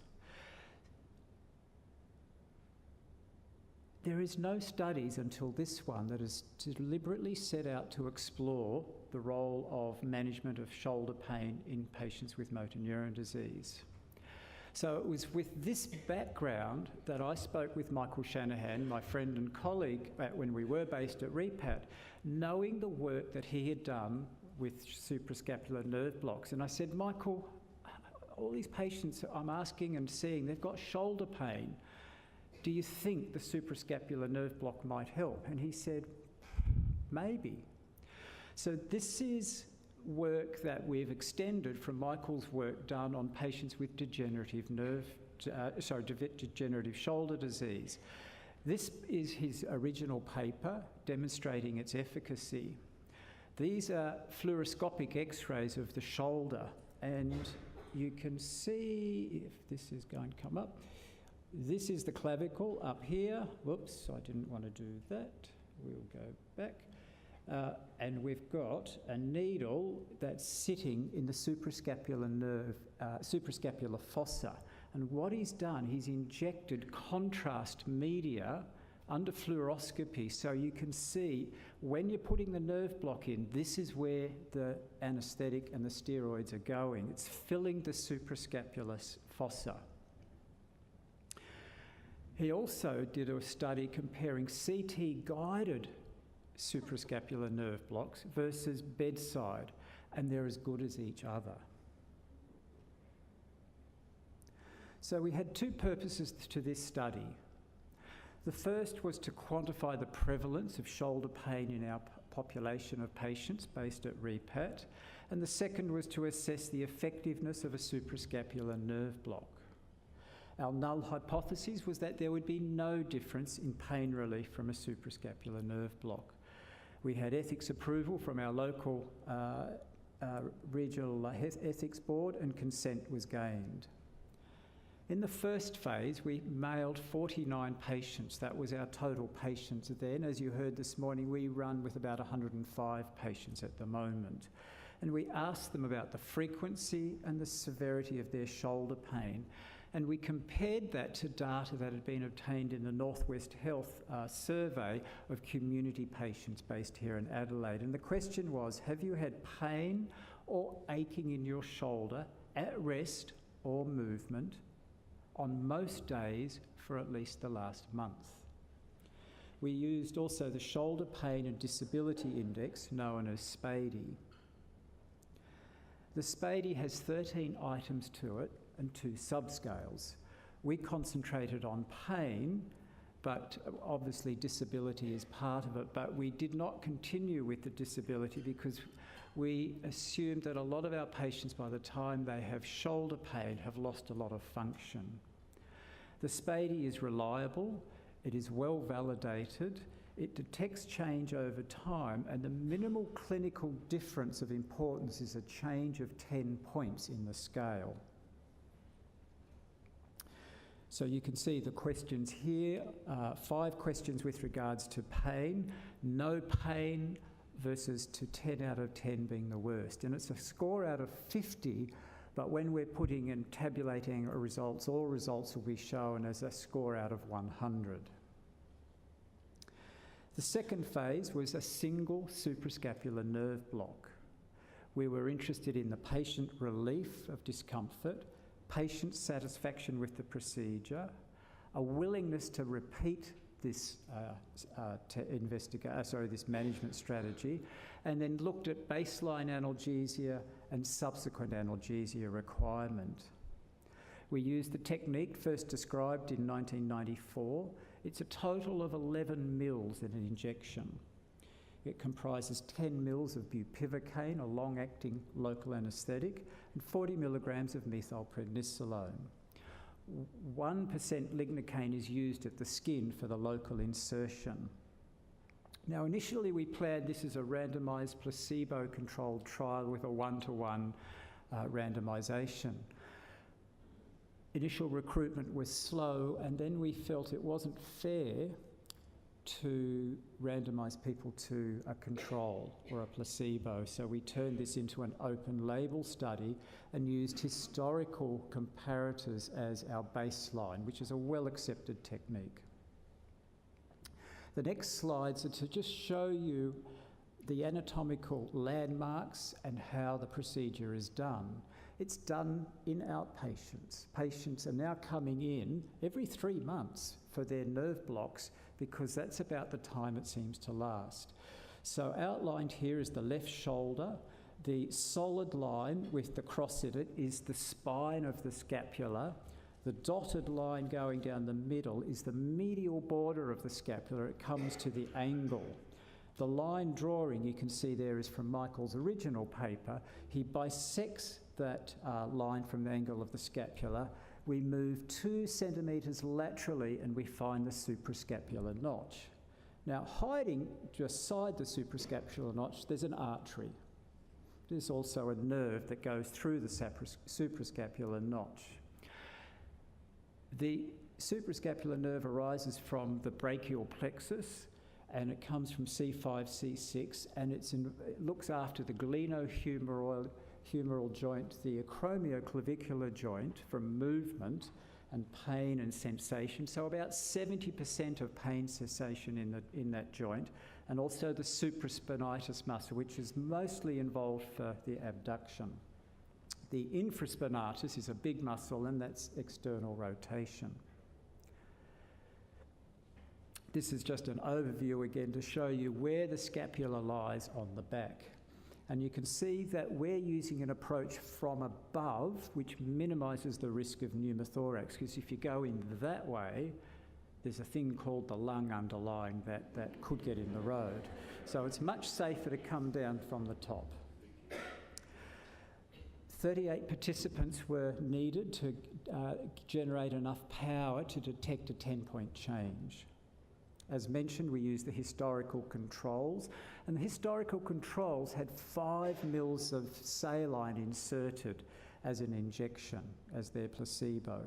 There is no studies until this one that has deliberately set out to explore the role of management of shoulder pain in patients with motor neuron disease. So it was with this background that I spoke with Michael Shanahan, my friend and colleague when we were based at REPAT, knowing the work that he had done with suprascapular nerve blocks. And I said, Michael, all these patients I'm asking and seeing, they've got shoulder pain. Do you think the suprascapular nerve block might help? And he said, maybe. So this is work that we've extended from Michael's work done on patients with degenerative shoulder disease. This is his original paper demonstrating its efficacy. These are fluoroscopic x-rays of the shoulder, and you can see, if this is going to come up, this is the clavicle up here. Whoops, I didn't want to do that. We'll go back. And we've got a needle that's sitting in the suprascapular nerve, suprascapular fossa. And what he's done, he's injected contrast media under fluoroscopy so you can see when you're putting the nerve block in, this is where the anaesthetic and the steroids are going. It's filling the suprascapular fossa. He also did a study comparing CT-guided suprascapular nerve blocks versus bedside, and they're as good as each other. So we had two purposes to this study. The first was to quantify the prevalence of shoulder pain in our population of patients based at REPAT, and the second was to assess the effectiveness of a suprascapular nerve block. Our null hypothesis was that there would be no difference in pain relief from a suprascapular nerve block. We had ethics approval from our local regional ethics board, and consent was gained. In the first phase, we mailed 49 patients. That was our total patients then. As you heard this morning, we run with about 105 patients at the moment. And we asked them about the frequency and the severity of their shoulder pain. And we compared that to data that had been obtained in the Northwest Health survey of community patients based here in Adelaide. And the question was, have you had pain or aching in your shoulder at rest or movement on most days for at least the last month? We used also the Shoulder Pain and Disability Index, known as SPADI. The SPADI has 13 items to it and 2 subscales. We concentrated on pain, but obviously disability is part of it, but we did not continue with the disability because we assumed that a lot of our patients, by the time they have shoulder pain, have lost a lot of function. The SPADI is reliable, it is well validated, it detects change over time, and the minimal clinical difference of importance is a change of 10 points in the scale. So you can see the questions here, 5 questions with regards to pain, no pain versus to 10 out of 10 being the worst. And it's a score out of 50, but when we're putting and tabulating results, all results will be shown as a score out of 100. The second phase was a single suprascapular nerve block. We were interested in the patient relief of discomfort, patient satisfaction with the procedure, a willingness to repeat this this management strategy, and then looked at baseline analgesia and subsequent analgesia requirement. We used the technique first described in 1994. It's a total of 11 mils in an injection. It comprises 10 mils of bupivacaine, a long-acting local anaesthetic, and 40 milligrams of methylprednisolone. 1% lignocaine is used at the skin for the local insertion. Now, initially we planned this as a randomised placebo-controlled trial with a 1-to-1 randomisation. Initial recruitment was slow, and then we felt it wasn't fair to randomise people to a control or a placebo. So we turned this into an open label study and used historical comparators as our baseline, which is a well accepted technique. The next slides are to just show you the anatomical landmarks and how the procedure is done. It's done in outpatients. Patients are now coming in every 3 months for their nerve blocks because that's about the time it seems to last. So outlined here is the left shoulder. The solid line with the cross in it is the spine of the scapula. The dotted line going down the middle is the medial border of the scapula. It comes to the angle. The line drawing you can see there is from Michael's original paper. He bisects that line from the angle of the scapula. We move 2 centimetres laterally and we find the suprascapular notch. Now, hiding just side the suprascapular notch, there's an artery. There's also a nerve that goes through the suprascapular notch. The suprascapular nerve arises from the brachial plexus and it comes from C5, C6, and it looks after the glenohumeral joint, the acromioclavicular joint from movement and pain and sensation. So about 70% of pain cessation in that joint, and also the supraspinatus muscle, which is mostly involved for the abduction. The infraspinatus is a big muscle, and that's external rotation. This is just an overview again to show you where the scapula lies on the back. And you can see that we're using an approach from above, which minimises the risk of pneumothorax, because if you go in that way, there's a thing called the lung underlying that could get in the road. So it's much safer to come down from the top. 38 participants were needed to generate enough power to detect a 10-point change. As mentioned, we used the historical controls, and the historical controls had 5 mils of saline inserted as an injection, as their placebo.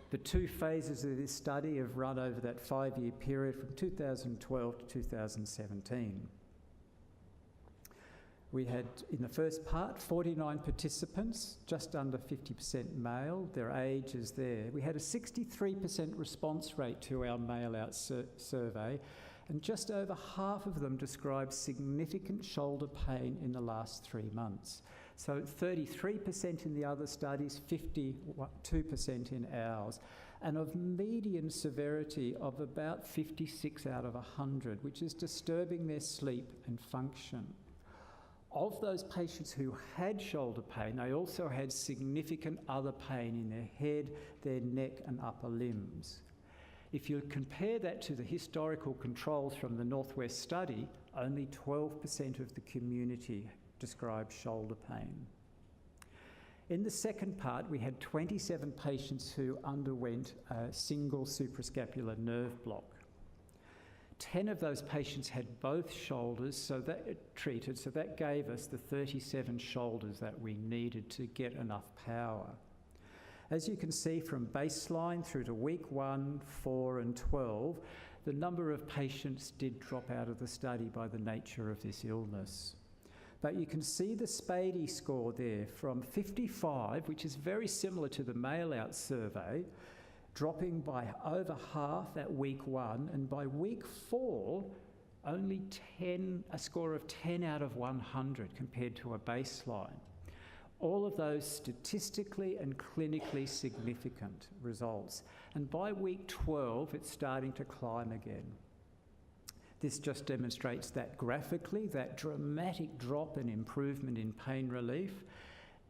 The 2 phases of this study have run over that 5-year period from 2012 to 2017. We had, in the first part, 49 participants, just under 50% male. Their age is there. We had a 63% response rate to our mail-out survey, and just over half of them described significant shoulder pain in the last 3 months. So 33% in the other studies, 52% in ours, and of median severity of about 56 out of 100, which is disturbing their sleep and function. Of those patients who had shoulder pain, they also had significant other pain in their head, their neck and upper limbs. If you compare that to the historical controls from the Northwest study, only 12% of the community described shoulder pain. In the second part, we had 27 patients who underwent a single suprascapular nerve block. 10 of those patients had both shoulders treated, so that gave us the 37 shoulders that we needed to get enough power. As you can see from baseline through to week 1, 4 and 12, the number of patients did drop out of the study by the nature of this illness. But you can see the Spady score there from 55, which is very similar to the mail-out survey, dropping by over half at week 1, and by week 4, only a score of 10 out of 100 compared to a baseline. All of those statistically and clinically significant results. And by week 12, it's starting to climb again. This just demonstrates that graphically, that dramatic drop and improvement in pain relief,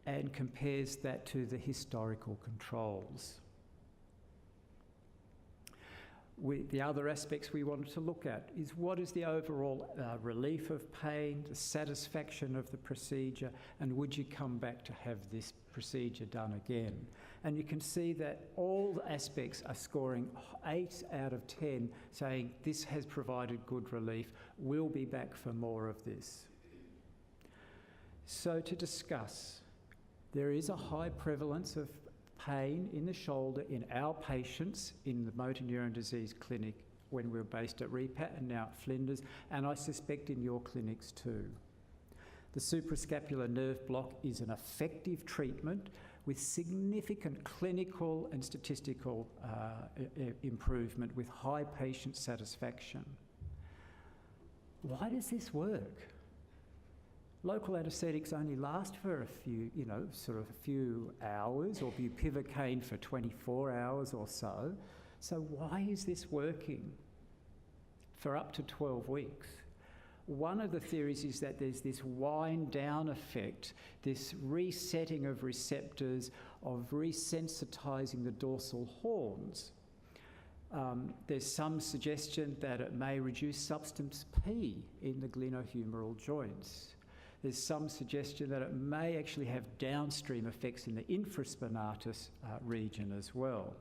and compares that to the historical controls. The other aspects we wanted to look at is what is the overall relief of pain, the satisfaction of the procedure, and would you come back to have this procedure done again? And you can see that all aspects are scoring 8 out of 10, saying this has provided good relief, we'll be back for more of this. So to discuss, there is a high prevalence of pain in the shoulder in our patients in the motor neuron disease clinic when we were based at Repat and now at Flinders, and I suspect in your clinics too. The suprascapular nerve block is an effective treatment with significant clinical and statistical improvement with high patient satisfaction. Why does this work? Local anaesthetics only last for a few, sort of a few hours, or bupivacaine for 24 hours or so. So why is this working for up to 12 weeks? One of the theories is that there's this wind down effect, this resetting of receptors, of resensitizing the dorsal horns. There's some suggestion that it may reduce substance P in the glenohumeral joints. There's some suggestion that it may actually have downstream effects in the infraspinatus region as well.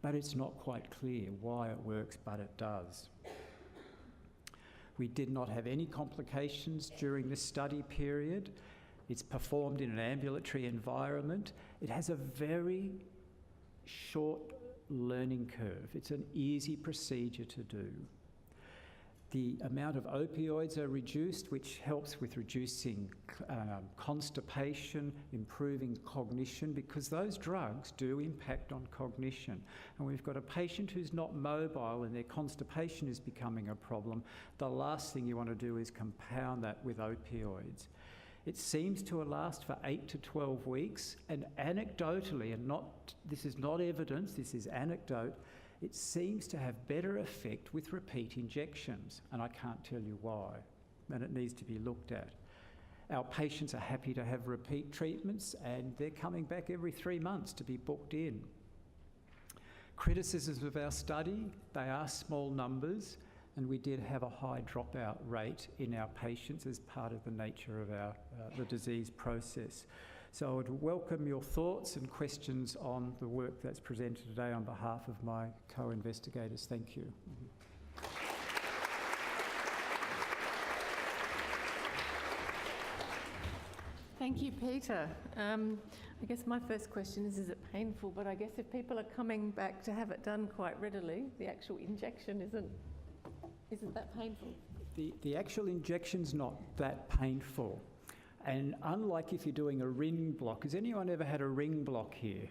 But it's not quite clear why it works, but it does. We did not have any complications during this study period. It's performed in an ambulatory environment. It has a very short learning curve. It's an easy procedure to do. The amount of opioids are reduced, which helps with reducing constipation, improving cognition, because those drugs do impact on cognition. And we've got a patient who's not mobile and their constipation is becoming a problem. The last thing you want to do is compound that with opioids. It seems to last for 8 to 12 weeks, and anecdotally, and this is not evidence, this is anecdote, it seems to have better effect with repeat injections, and I can't tell you why, and it needs to be looked at. Our patients are happy to have repeat treatments, and they're coming back every 3 months to be booked in. Criticisms of our study, they are small numbers, and we did have a high dropout rate in our patients as part of the nature of the disease process. So I would welcome your thoughts and questions on the work that's presented today on behalf of my co-investigators. Thank you. Thank you, Peter. I guess my first question is it painful? But I guess if people are coming back to have it done quite readily, the actual injection isn't that painful? The actual injection's not that painful. And unlike if you're doing a ring block, has anyone ever had a ring block here?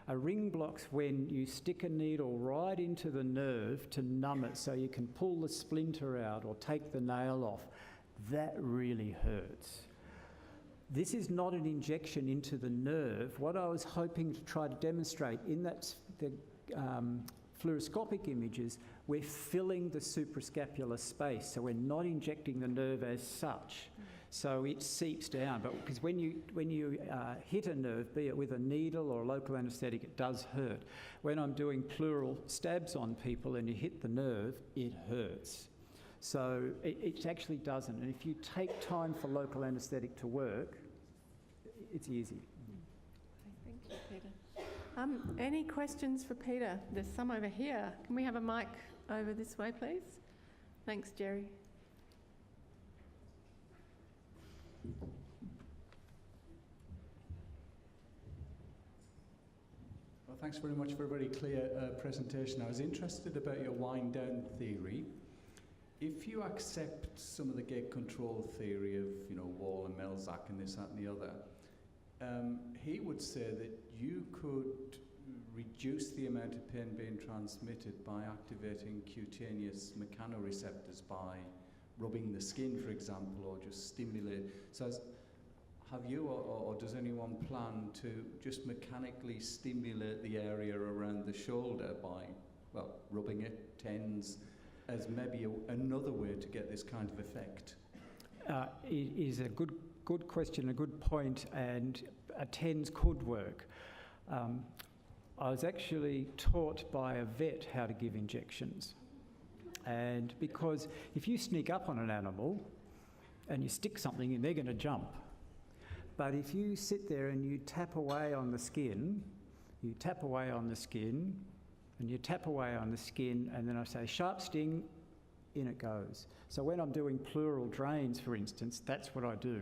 A ring block's when you stick a needle right into the nerve to numb it so you can pull the splinter out or take the nail off. That really hurts. This is not an injection into the nerve. What I was hoping to try to demonstrate in the fluoroscopic images, we're filling the suprascapular space, so we're not injecting the nerve as such. So it seeps down, but because when you hit a nerve, be it with a needle or a local anaesthetic, it does hurt. When I'm doing pleural stabs on people and you hit the nerve, it hurts. So it actually doesn't. And if you take time for local anaesthetic to work, it's easy. Thank you, Peter. Any questions for Peter? There's some over here. Can we have a mic over this way, please? Thanks, Jerry. Well, thanks very much for a very clear presentation. I was interested about your wind down theory. If you accept some of the gate control theory of, Wall and Melzack and this, that and the other, he would say that you could reduce the amount of pain being transmitted by activating cutaneous mechanoreceptors by rubbing the skin, for example, or just stimulate. So have you or does anyone plan to just mechanically stimulate the area around the shoulder by, rubbing it, TENS, as maybe another way to get this kind of effect? It is a good question, a good point, and a TENS could work. I was actually taught by a vet how to give injections. And because if you sneak up on an animal and you stick something in, they're going to jump. But if you sit there and you tap away on the skin, you tap away on the skin, and you tap away on the skin, and then I say, sharp sting, in it goes. So when I'm doing pleural drains, for instance, that's what I do.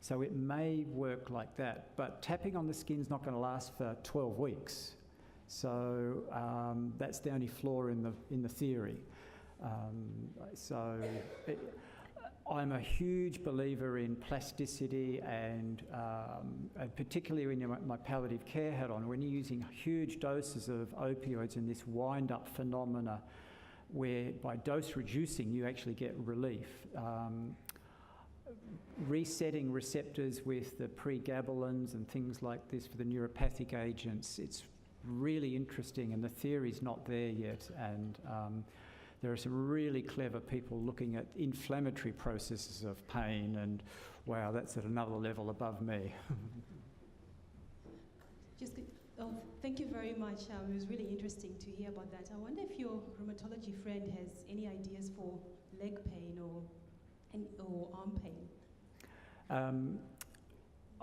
So it may work like that, but tapping on the skin's not going to last for 12 weeks. So that's the only flaw in the theory. I'm a huge believer in plasticity and particularly when you're my palliative care hat on, when you're using huge doses of opioids and this wind-up phenomena where by dose reducing you actually get relief. Resetting receptors with the pregabalins and things like this for the neuropathic agents, it's really interesting, and the theory's not there yet. And there are some really clever people looking at inflammatory processes of pain, and wow, that's at another level above me. Thank you very much. It was really interesting to hear about that. I wonder if your rheumatology friend has any ideas for leg pain or arm pain.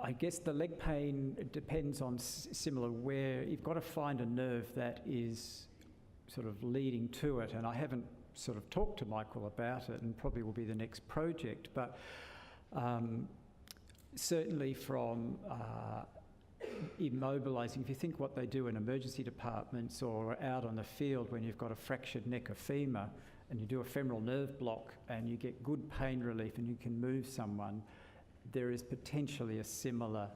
I guess the leg pain depends on similar where you've got to find a nerve that is sort of leading to it, and I haven't sort of talked to Michael about it, and probably will be the next project, but certainly from immobilising, if you think what they do in emergency departments or out on the field when you've got a fractured neck or femur and you do a femoral nerve block and you get good pain relief and you can move someone, there is potentially a similar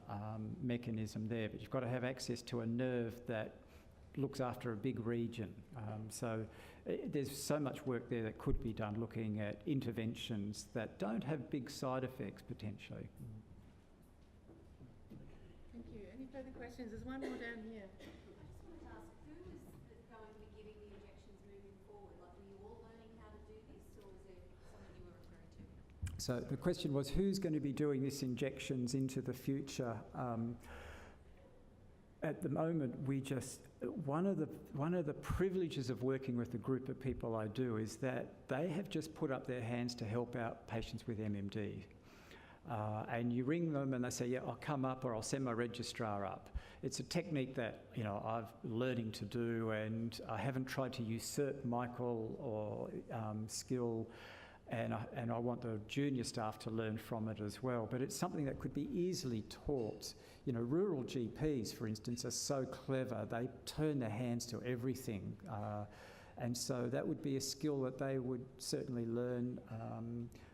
mechanism there, but you've got to have access to a nerve that looks after a big region. There's so much work there that could be done looking at interventions that don't have big side effects potentially. Thank you. Any further questions? There's one more down here. I just wanted to ask, who is going to be giving the injections moving forward? Like, were you all learning how to do this, or was there something you were referring to? So the question was, who's going to be doing this injections into the future? At the moment, one of the privileges of working with the group of people I do is that they have just put up their hands to help out patients with MND. And you ring them and they say, yeah, I'll come up, or I'll send my registrar up. It's a technique that, I'm learning to do, and I haven't tried to usurp Michael or skill, and I want the junior staff to learn from it as well. But it's something that could be easily taught. Rural GPs, for instance, are so clever. They turn their hands to everything. And so that would be a skill that they would certainly learn,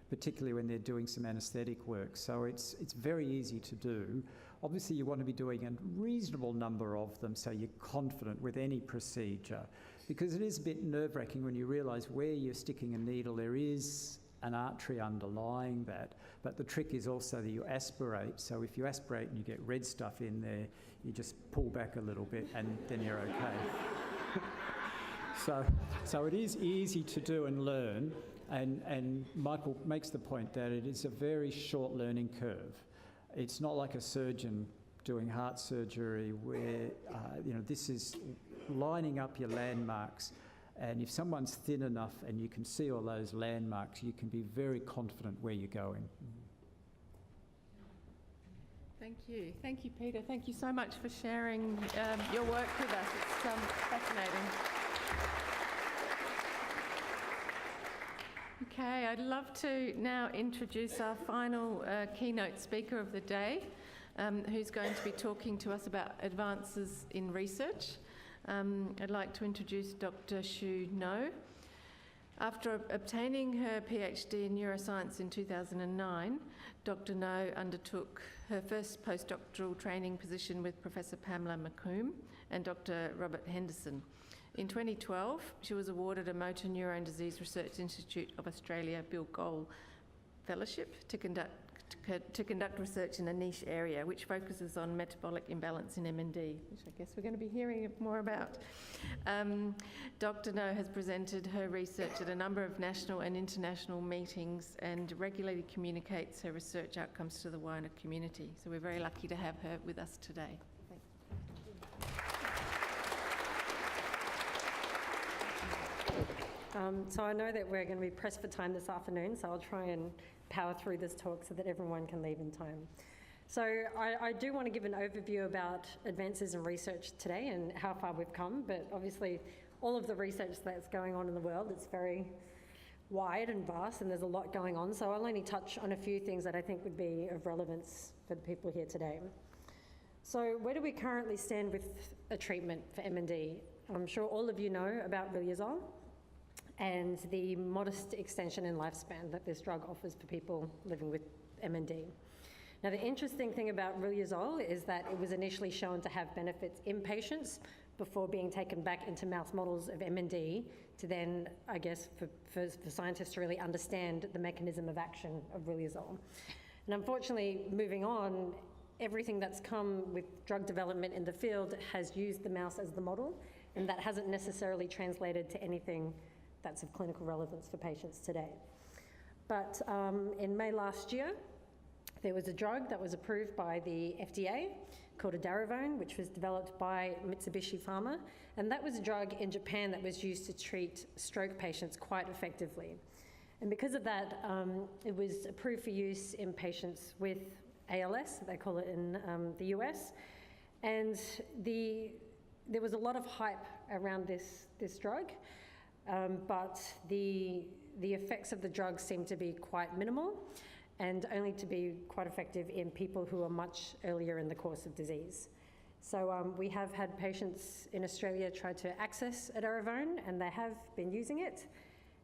particularly when they're doing some anaesthetic work. So it's very easy to do. Obviously, you want to be doing a reasonable number of them so you're confident with any procedure, because it is a bit nerve-wracking when you realise where you're sticking a needle, there is an artery underlying that, but the trick is also that you aspirate. So if you aspirate and you get red stuff in there, you just pull back a little bit and then you're okay. So it is easy to do and learn, and Michael makes the point that it is a very short learning curve. It's not like a surgeon doing heart surgery where, this is lining up your landmarks. And if someone's thin enough and you can see all those landmarks, you can be very confident where you're going. Thank you. Thank you, Peter. Thank you so much for sharing your work with us. It's fascinating. Okay, I'd love to now introduce our final keynote speaker of the day, who's going to be talking to us about advances in research. I'd like to introduce Dr. Shyuan. After obtaining her PhD in neuroscience in 2009, Dr. No undertook her first postdoctoral training position with Professor Pamela McComb and Dr. Robert Henderson. In 2012, she was awarded a Motor Neurone Disease Research Institute of Australia Bill Gold Fellowship to conduct research in a niche area which focuses on metabolic imbalance in MND, which I guess we're going to be hearing more about. Dr. No has presented her research at a number of national and international meetings and regularly communicates her research outcomes to the wider community. So we're very lucky to have her with us today. So I know that we're going to be pressed for time this afternoon, so I'll try and power through this talk so that everyone can leave in time. So I do want to give an overview about advances in research today and how far we've come, but obviously all of the research that's going on in the world, it's very wide and vast, and there's a lot going on, so I'll only touch on a few things that I think would be of relevance for the people here today. So where do we currently stand with a treatment for MND? I'm sure all of you know about riluzole and the modest extension in lifespan that this drug offers for people living with MND. Now, the interesting thing about riluzole is that it was initially shown to have benefits in patients before being taken back into mouse models of MND to then, I guess, for scientists to really understand the mechanism of action of riluzole. And unfortunately, moving on, everything that's come with drug development in the field has used the mouse as the model, and that hasn't necessarily translated to anything that's of clinical relevance for patients today. But in May last year, there was a drug that was approved by the FDA called edaravone, which was developed by Mitsubishi Pharma, and that was a drug in Japan that was used to treat stroke patients quite effectively. And because of that, it was approved for use in patients with ALS, they call it in the US, and there was a lot of hype around this drug, but the effects of the drug seemed to be quite minimal and only to be quite effective in people who are much earlier in the course of disease. So we have had patients in Australia try to access edaravone, and they have been using it,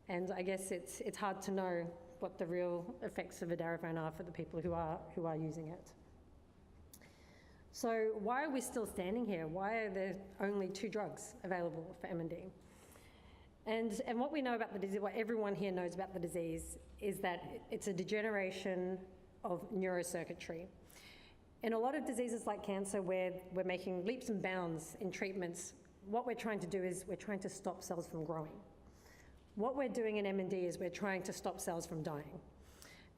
and I guess it's hard to know what the real effects of edaravone are for the people who are using it. So why are we still standing here? Why are there only 2 drugs available for MND? And what we know about the disease, what everyone here knows about the disease, is that it's a degeneration of neurocircuitry. In a lot of diseases like cancer, where we're making leaps and bounds in treatments, what we're trying to do is we're trying to stop cells from growing. What we're doing in MND is we're trying to stop cells from dying.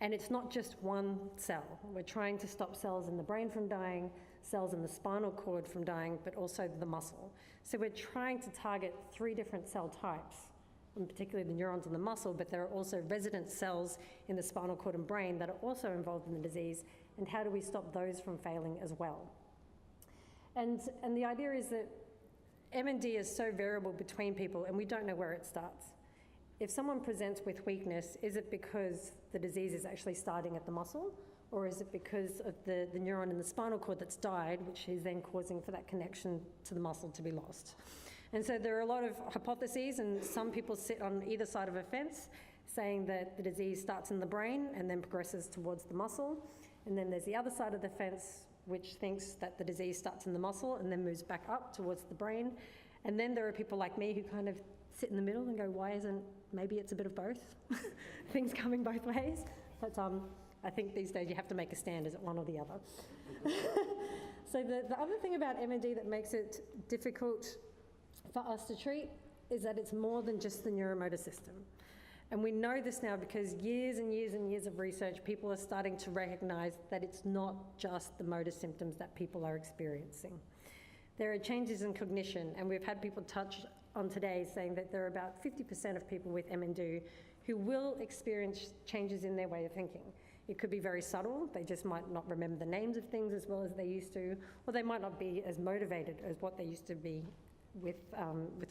And it's not just one cell. We're trying to stop cells in the brain from dying, cells in the spinal cord from dying, but also the muscle. So we're trying to target 3 different cell types, and particularly the neurons in the muscle, but there are also resident cells in the spinal cord and brain that are also involved in the disease, and how do we stop those from failing as well? And the idea is that MND is so variable between people, and we don't know where it starts. If someone presents with weakness, is it because the disease is actually starting at the muscle, or is it because of the neuron in the spinal cord that's died, which is then causing for that connection to the muscle to be lost? And so there are a lot of hypotheses, and some people sit on either side of a fence saying that the disease starts in the brain and then progresses towards the muscle. And then there's the other side of the fence, which thinks that the disease starts in the muscle and then moves back up towards the brain. And then there are people like me who kind of sit in the middle and go, why isn't, maybe it's a bit of both, things coming both ways. But I think these days you have to make a stand, is it one or the other? So the other thing about MND that makes it difficult for us to treat is that it's more than just the neuromotor system. And we know this now because years and years and years of research, people are starting to recognise that it's not just the motor symptoms that people are experiencing. There are changes in cognition, and we've had people touch on today saying that there are about 50% of people with MND who will experience changes in their way of thinking. It could be very subtle, they just might not remember the names of things as well as they used to, or they might not be as motivated as what they used to be with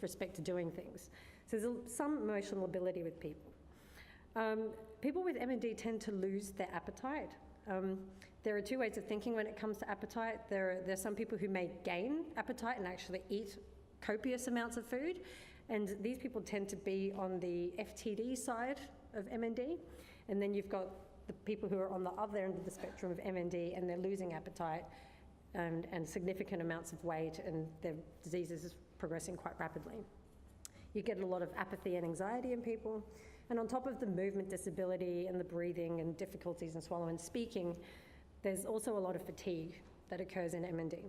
respect to doing things. So there's some emotional ability with people. People with MND tend to lose their appetite. There are 2 ways of thinking when it comes to appetite. There are some people who may gain appetite and actually eat copious amounts of food, and these people tend to be on the FTD side of MND, and then you've got the people who are on the other end of the spectrum of MND, and they're losing appetite and significant amounts of weight, and their disease is progressing quite rapidly. You get a lot of apathy and anxiety in people, and on top of the movement disability and the breathing and difficulties in swallowing and speaking, there's also a lot of fatigue that occurs in MND.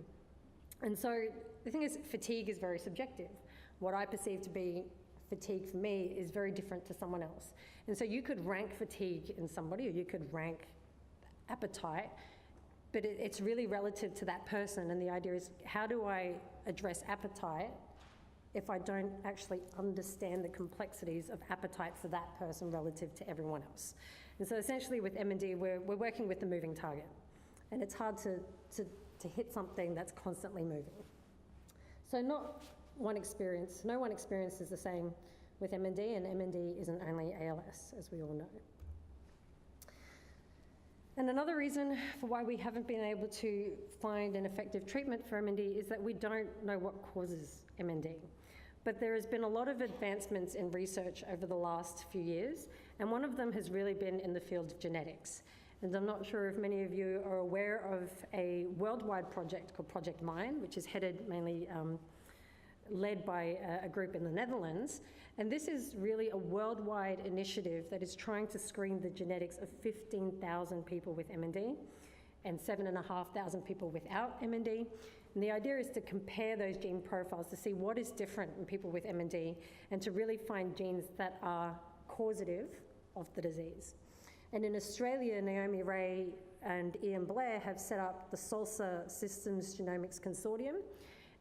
And so the thing is, fatigue is very subjective. What I perceive to be fatigue for me is very different to someone else. And so you could rank fatigue in somebody, or you could rank appetite, but it's really relative to that person. And the idea is, how do I address appetite if I don't actually understand the complexities of appetite for that person relative to everyone else? And so essentially with MND, we're working with the moving target. And it's hard to hit something that's constantly moving. So no one experience is the same with MND, and MND isn't only ALS, as we all know. And another reason for why we haven't been able to find an effective treatment for MND is that we don't know what causes MND. But there has been a lot of advancements in research over the last few years, and one of them has really been in the field of genetics. And I'm not sure if many of you are aware of a worldwide project called Project Mine, which is mainly led by a group in the Netherlands. And this is really a worldwide initiative that is trying to screen the genetics of 15,000 people with MND and 7,500 people without MND. And the idea is to compare those gene profiles to see what is different in people with MND and to really find genes that are causative of the disease. And in Australia, Naomi Ray and Ian Blair have set up the SALSA Systems Genomics Consortium.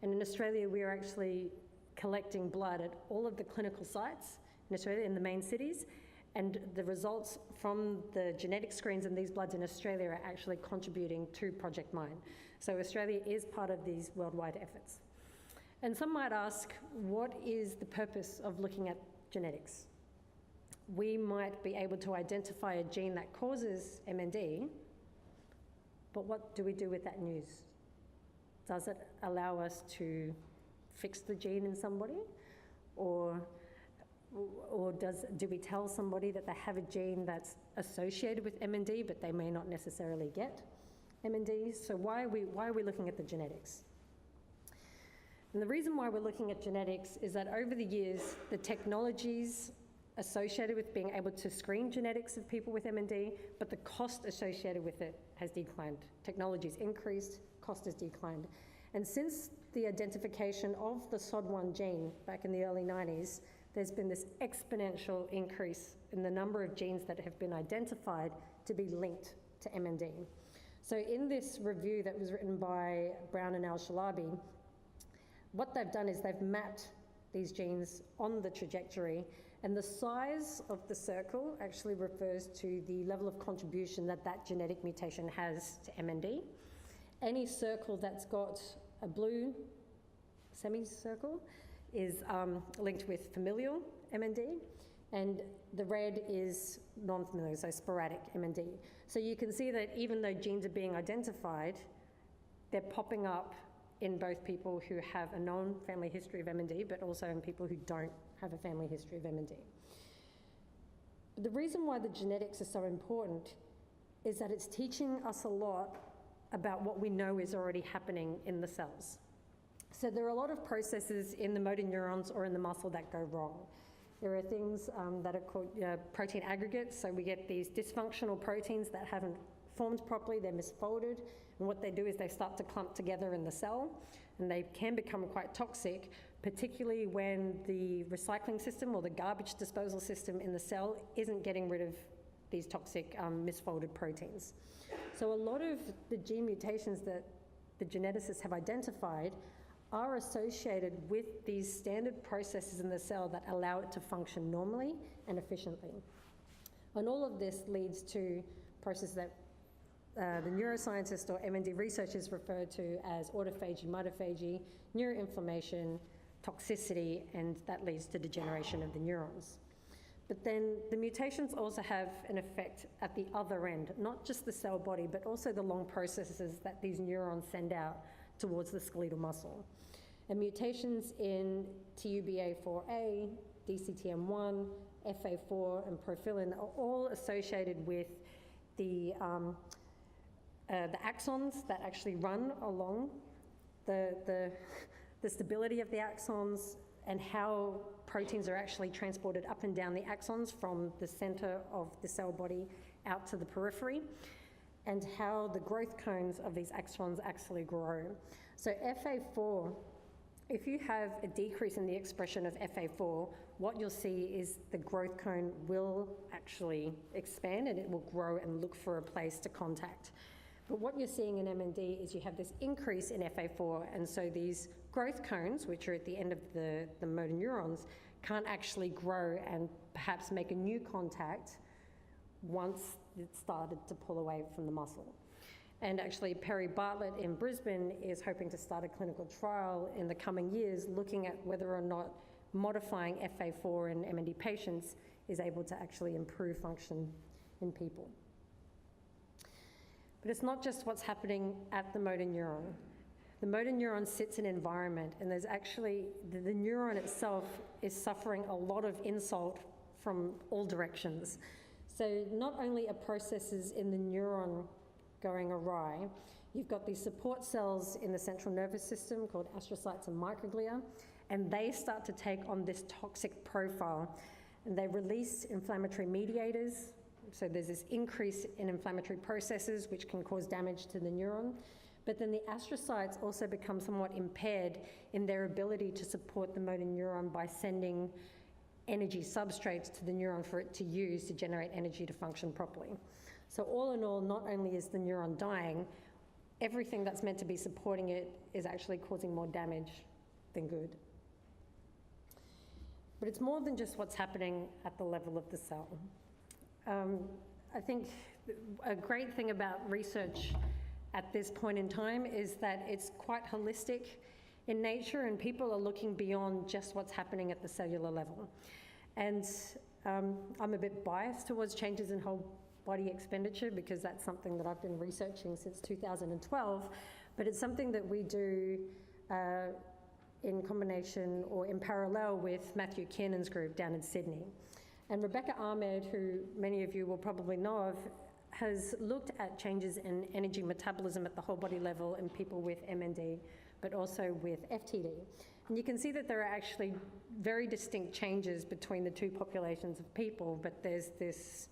And in Australia, we are actually collecting blood at all of the clinical sites in Australia, in the main cities. And the results from the genetic screens in these bloods in Australia are actually contributing to Project Mine. So Australia is part of these worldwide efforts. And some might ask, what is the purpose of looking at genetics? We might be able to identify a gene that causes MND, but what do we do with that news? Does it allow us to fix the gene in somebody? Or do we tell somebody that they have a gene that's associated with MND, but they may not necessarily get MND? So why are we looking at the genetics? And the reason why we're looking at genetics is that over the years, the technologies associated with being able to screen genetics of people with MND, but the cost associated with it has declined. Technology's increased, cost has declined. And since the identification of the SOD1 gene back in the early 90s, there's been this exponential increase in the number of genes that have been identified to be linked to MND. So in this review that was written by Brown and Al-Shalabi, what they've done is they've mapped these genes on the trajectory, and the size of the circle actually refers to the level of contribution that that genetic mutation has to MND. Any circle that's got a blue semicircle is linked with familial MND, and the red is non-familial, so sporadic MND. So you can see that even though genes are being identified, they're popping up in both people who have a known family history of MND, but also in people who don't have a family history of MND. The reason why the genetics are so important is that it's teaching us a lot about what we know is already happening in the cells. So there are a lot of processes in the motor neurons or in the muscle that go wrong. There are things that are called protein aggregates, so we get these dysfunctional proteins that haven't formed properly, they're misfolded, and what they do is they start to clump together in the cell, and they can become quite toxic, particularly when the recycling system or the garbage disposal system in the cell isn't getting rid of these toxic misfolded proteins. So a lot of the gene mutations that the geneticists have identified are associated with these standard processes in the cell that allow it to function normally and efficiently. And all of this leads to processes that the neuroscientists or MND researchers refer to as autophagy, mitophagy, neuroinflammation, toxicity, and that leads to degeneration of the neurons. But then the mutations also have an effect at the other end, not just the cell body, but also the long processes that these neurons send out towards the skeletal muscle. And mutations in TUBA4A, DCTM1, FA4, and profilin are all associated with the axons that actually run along the stability of the axons and how proteins are actually transported up and down the axons from the center of the cell body out to the periphery, and how the growth cones of these axons actually grow. So FA4, if you have a decrease in the expression of FA4, what you'll see is the growth cone will actually expand and it will grow and look for a place to contact. But what you're seeing in MND is you have this increase in FA4, and so these growth cones, which are at the end of the motor neurons, can't actually grow and perhaps make a new contact once it's started to pull away from the muscle. And actually, Perry Bartlett in Brisbane is hoping to start a clinical trial in the coming years looking at whether or not modifying FA4 in MND patients is able to actually improve function in people. But it's not just what's happening at the motor neuron. The motor neuron sits in environment, and there's actually, the neuron itself is suffering a lot of insult from all directions. So not only are processes in the neuron going awry, you've got these support cells in the central nervous system called astrocytes and microglia, and they start to take on this toxic profile, and they release inflammatory mediators. So there's this increase in inflammatory processes which can cause damage to the neuron. But then the astrocytes also become somewhat impaired in their ability to support the motor neuron by sending energy substrates to the neuron for it to use to generate energy to function properly. So all in all, not only is the neuron dying, everything that's meant to be supporting it is actually causing more damage than good. But it's more than just what's happening at the level of the cell. I think a great thing about research at this point in time is that it's quite holistic in nature, and people are looking beyond just what's happening at the cellular level. And I'm a bit biased towards changes in whole body expenditure because that's something that I've been researching since 2012, but it's something that we do in combination or in parallel with Matthew Kiernan's group down in Sydney. And Rebecca Ahmed, who many of you will probably know of, has looked at changes in energy metabolism at the whole body level in people with MND, but also with FTD. And you can see that there are actually very distinct changes between the two populations of people, but there's this,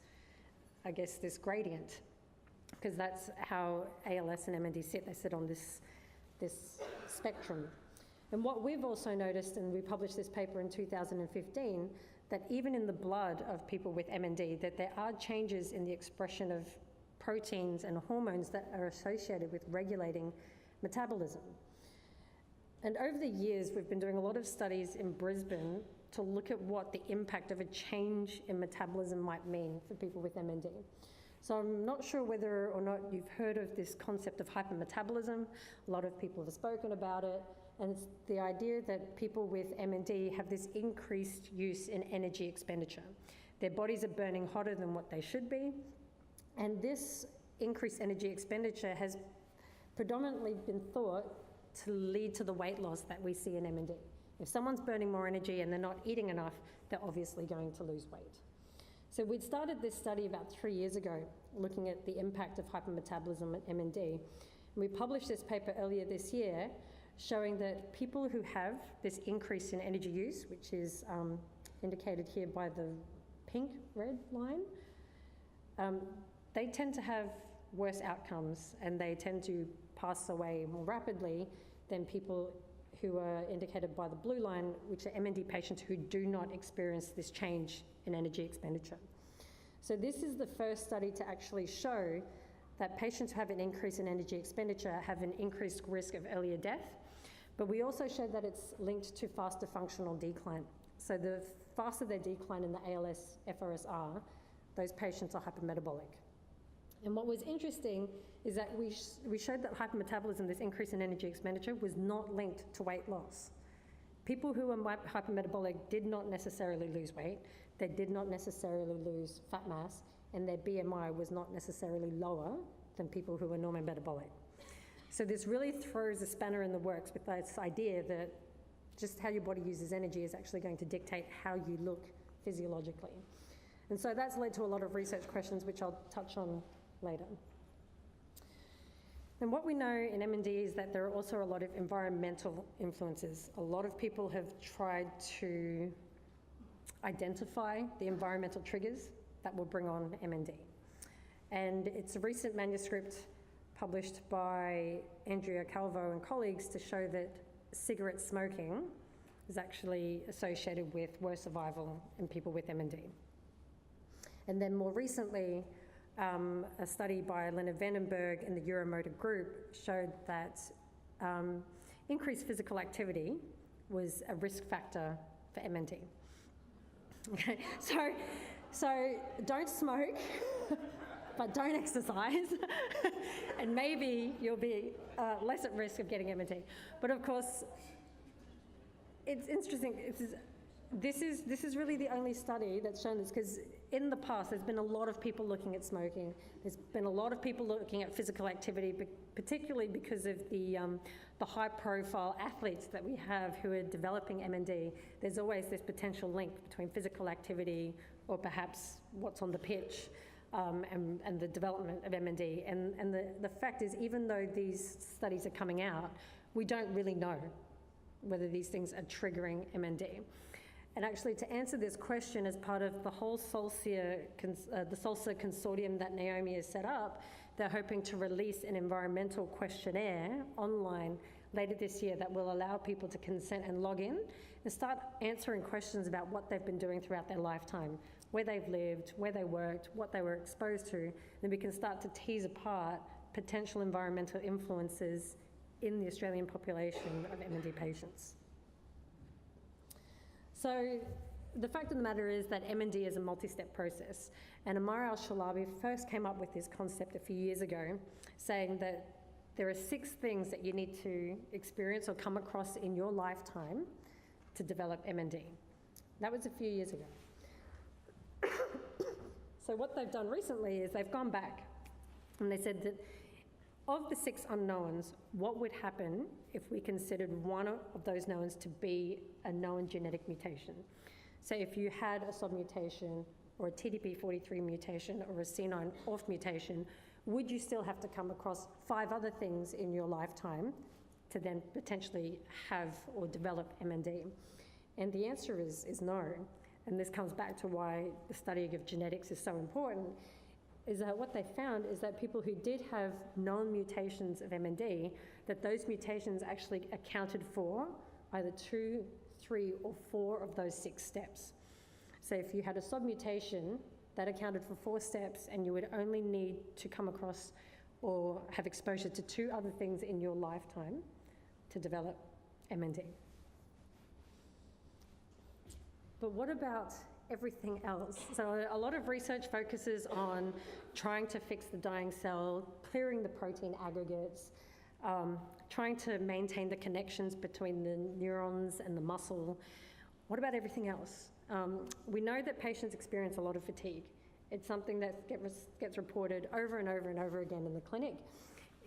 I guess, this gradient, because that's how ALS and MND sit. They sit on this spectrum. And what we've also noticed, and we published this paper in 2015, that even in the blood of people with MND, that there are changes in the expression of proteins and hormones that are associated with regulating metabolism. And over the years, we've been doing a lot of studies in Brisbane to look at what the impact of a change in metabolism might mean for people with MND. So I'm not sure whether or not you've heard of this concept of hypermetabolism. A lot of people have spoken about it. And it's the idea that people with MND have this increased use in energy expenditure. Their bodies are burning hotter than what they should be. And this increased energy expenditure has predominantly been thought to lead to the weight loss that we see in MND. If someone's burning more energy and they're not eating enough, they're obviously going to lose weight. So we'd started this study about 3 years ago, looking at the impact of hypermetabolism at MND. And we published this paper earlier this year, showing that people who have this increase in energy use, which is indicated here by the pink-red line, they tend to have worse outcomes, and they tend to pass away more rapidly than people who are indicated by the blue line, which are MND patients who do not experience this change in energy expenditure. So this is the first study to actually show that patients who have an increase in energy expenditure have an increased risk of earlier death. But we also showed that it's linked to faster functional decline. So the faster their decline in the ALS FRS-R, those patients are hypermetabolic. And what was interesting is that we showed that hypermetabolism, this increase in energy expenditure, was not linked to weight loss. People who were hypermetabolic did not necessarily lose weight, they did not necessarily lose fat mass, and their BMI was not necessarily lower than people who were normometabolic. So this really throws a spanner in the works with this idea that just how your body uses energy is actually going to dictate how you look physiologically. And so that's led to a lot of research questions, which I'll touch on later. And what we know in MND is that there are also a lot of environmental influences. A lot of people have tried to identify the environmental triggers that will bring on MND. And it's a recent manuscript published by Andrea Calvo and colleagues to show that cigarette smoking is actually associated with worse survival in people with MND. And then more recently, a study by Leonard Vandenberg and the Euromotor group showed that increased physical activity was a risk factor for MND. Okay, so don't smoke, but don't exercise, and maybe you'll be less at risk of getting MND. But of course, it's interesting. This is really the only study that's shown this, because in the past, there's been a lot of people looking at smoking. There's been a lot of people looking at physical activity, particularly because of the high-profile athletes that we have who are developing MND. There's always this potential link between physical activity or perhaps what's on the pitch and the development of MND. And the fact is, even though these studies are coming out, we don't really know whether these things are triggering MND. And actually, to answer this question, as part of the whole SOLSA consortium that Naomi has set up, they're hoping to release an environmental questionnaire online later this year that will allow people to consent and log in and start answering questions about what they've been doing throughout their lifetime, where they've lived, where they worked, what they were exposed to, and we can start to tease apart potential environmental influences in the Australian population of MND patients. So the fact of the matter is that MND is a multi-step process, and Amar al-Shalabi first came up with this concept a few years ago, saying that there are 6 things that you need to experience or come across in your lifetime to develop MND. That was a few years ago. So what they've done recently is they've gone back and they said that of the 6 unknowns, what would happen if we considered one of those knowns to be a known genetic mutation? So if you had a submutation or a TDP43 mutation or a C9orf mutation, would you still have to come across 5 other things in your lifetime to then potentially have or develop MND? And the answer is no. And this comes back to why the study of genetics is so important, is that what they found is that people who did have known mutations of MND, that those mutations actually accounted for either 2, 3, or 4 of those 6 steps. So if you had a submutation, that accounted for 4 steps, and you would only need to come across or have exposure to 2 other things in your lifetime to develop MND. But what about everything else? So a lot of research focuses on trying to fix the dying cell, clearing the protein aggregates, trying to maintain the connections between the neurons and the muscle. What about everything else? We know that patients experience a lot of fatigue. It's something that gets reported over and over and over again in the clinic.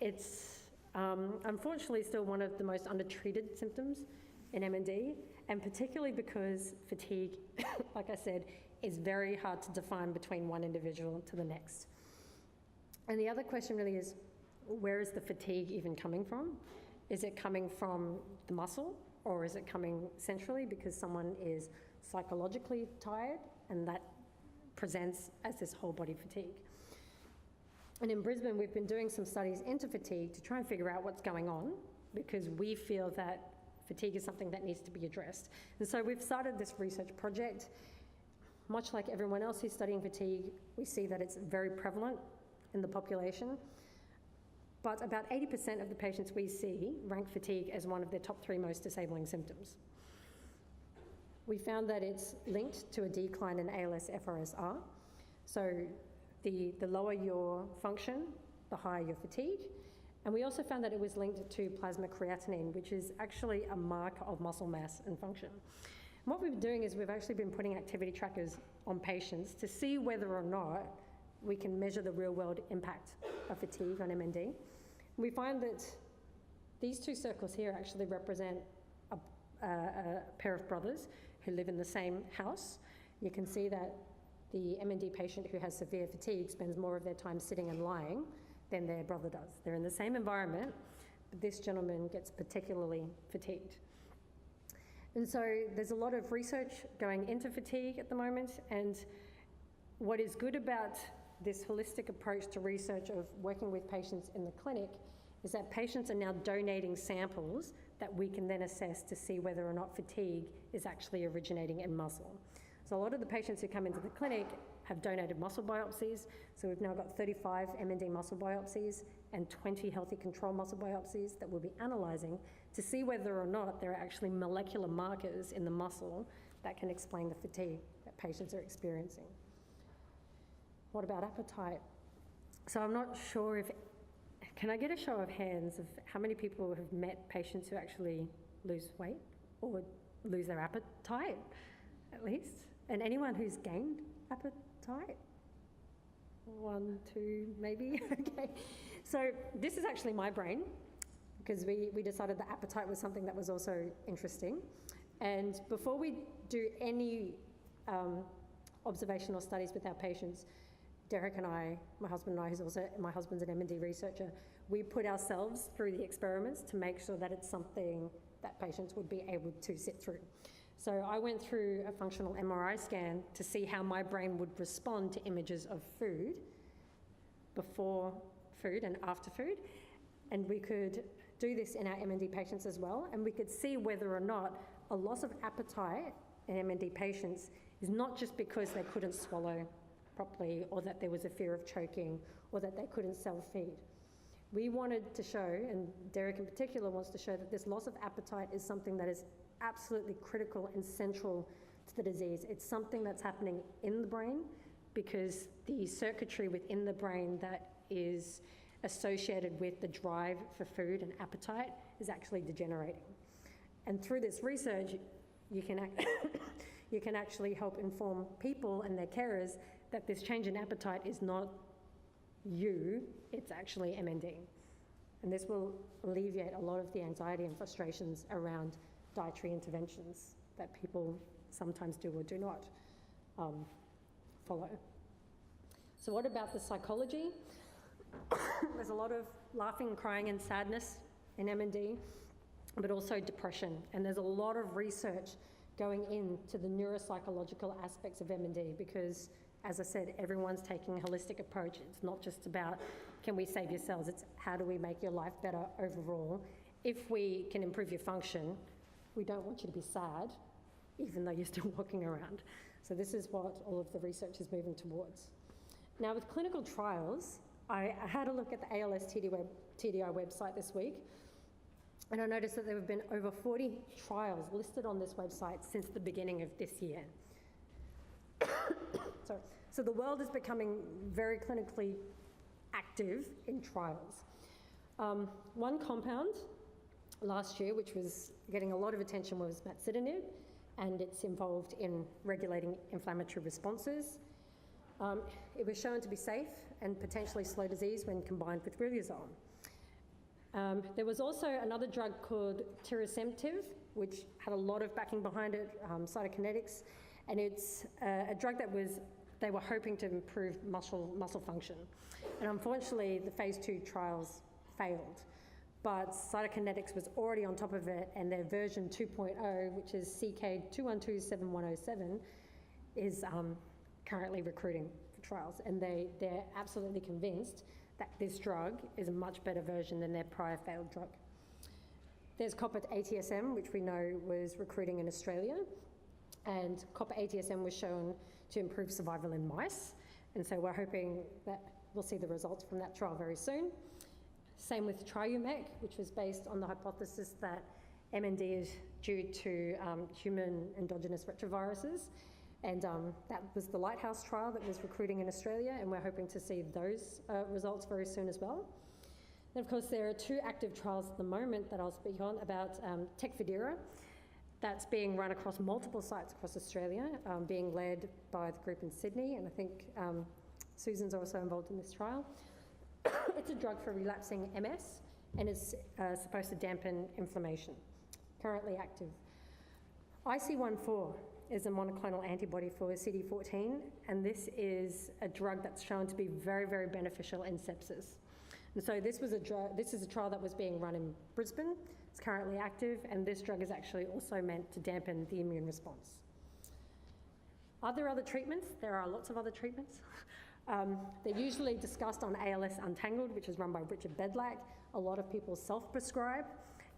It's unfortunately still one of the most undertreated symptoms in MND, and particularly because fatigue, like I said, is very hard to define between one individual to the next. And the other question really is, where is the fatigue even coming from? Is it coming from the muscle, or is it coming centrally because someone is psychologically tired and that presents as this whole body fatigue? And in Brisbane, we've been doing some studies into fatigue to try and figure out what's going on, because we feel that fatigue is something that needs to be addressed. And so we've started this research project. Much like everyone else who's studying fatigue, we see that it's very prevalent in the population. But about 80% of the patients we see rank fatigue as one of their top 3 most disabling symptoms. We found that it's linked to a decline in ALS-FRS-R. So the lower your function, the higher your fatigue. And we also found that it was linked to plasma creatinine, which is actually a marker of muscle mass and function. And what we've been doing is we've actually been putting activity trackers on patients to see whether or not we can measure the real-world impact of fatigue on MND. And we find that these 2 circles here actually represent a pair of brothers who live in the same house. You can see that the MND patient who has severe fatigue spends more of their time sitting and lying than their brother does. They're in the same environment, but this gentleman gets particularly fatigued. And so there's a lot of research going into fatigue at the moment, and what is good about this holistic approach to research of working with patients in the clinic is that patients are now donating samples that we can then assess to see whether or not fatigue is actually originating in muscle. So a lot of the patients who come into the clinic have donated muscle biopsies. So we've now got 35 MND muscle biopsies and 20 healthy control muscle biopsies that we'll be analysing to see whether or not there are actually molecular markers in the muscle that can explain the fatigue that patients are experiencing. What about appetite? So I'm not sure if, can I get a show of hands of how many people have met patients who actually lose weight or lose their appetite, at least? And anyone who's gained appetite? appetite? 1, 2, maybe? Okay. So this is actually my brain, because we decided that appetite was something that was also interesting. And before we do any observational studies with our patients, Derek and I, my husband and I, my husband's an MND researcher, we put ourselves through the experiments to make sure that it's something that patients would be able to sit through. So I went through a functional MRI scan to see how my brain would respond to images of food, before food and after food. And we could do this in our MND patients as well, and we could see whether or not a loss of appetite in MND patients is not just because they couldn't swallow properly, or that there was a fear of choking, or that they couldn't self-feed. We wanted to show, and Derek in particular wants to show, that this loss of appetite is something that is absolutely critical and central to the disease. It's something that's happening in the brain, because the circuitry within the brain that is associated with the drive for food and appetite is actually degenerating. And through this research, you can actually help inform people and their carers that this change in appetite is not you, it's actually MND. And this will alleviate a lot of the anxiety and frustrations around dietary interventions that people sometimes do or do not follow. So what about the psychology? There's a lot of laughing, crying and sadness in MND, but also depression. And there's a lot of research going into the neuropsychological aspects of MND, because, as I said, everyone's taking a holistic approach. It's not just about, can we save your cells? It's how do we make your life better overall? If we can improve your function, we don't want you to be sad, even though you're still walking around. So this is what all of the research is moving towards. Now, with clinical trials, I had a look at the ALS TDI website this week, and I noticed that there have been over 40 trials listed on this website since the beginning of this year. So the world is becoming very clinically active in trials. One compound last year, which was getting a lot of attention, was maxitinib, and it's involved in regulating inflammatory responses. It was shown to be safe and potentially slow disease when combined with riluzole. There was also another drug called tirasemtiv, which had a lot of backing behind it, cytokinetics, and it's a drug that they were hoping to improve muscle function. And unfortunately, the phase 2 trials failed. But cytokinetics was already on top of it, and their version 2.0, which is CK2127107, is currently recruiting for trials. And they're absolutely convinced that this drug is a much better version than their prior failed drug. There's copper ATSM, which we know was recruiting in Australia, and copper ATSM was shown to improve survival in mice, and so we're hoping that we'll see the results from that trial very soon. Same with Triumec, which was based on the hypothesis that MND is due to human endogenous retroviruses, and that was the Lighthouse trial that was recruiting in Australia, and we're hoping to see those results very soon as well. And of course, there are 2 active trials at the moment that I'll speak on about Tecfidera. That's being run across multiple sites across Australia, being led by the group in Sydney, and I think Susan's also involved in this trial. It's a drug for relapsing MS, and it's supposed to dampen inflammation. Currently active. IC14 is a monoclonal antibody for CD14, and this is a drug that's shown to be very, very beneficial in sepsis. And so this is a trial that was being run in Brisbane. It's currently active, and this drug is actually also meant to dampen the immune response. Are there other treatments? There are lots of other treatments. They're usually discussed on ALS Untangled, which is run by Richard Bedlack. A lot of people self-prescribe,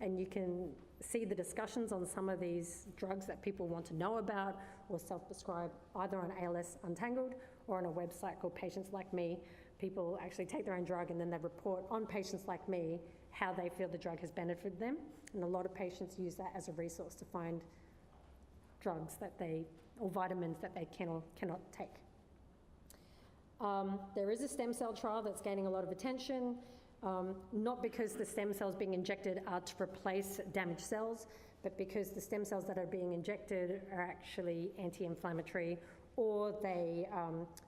and you can see the discussions on some of these drugs that people want to know about or self-prescribe either on ALS Untangled or on a website called Patients Like Me. People actually take their own drug and then they report on Patients Like Me how they feel the drug has benefited them. And a lot of patients use that as a resource to find drugs or vitamins that they cannot take. There is a stem cell trial that's gaining a lot of attention, not because the stem cells being injected are to replace damaged cells, but because the stem cells that are being injected are actually anti-inflammatory or they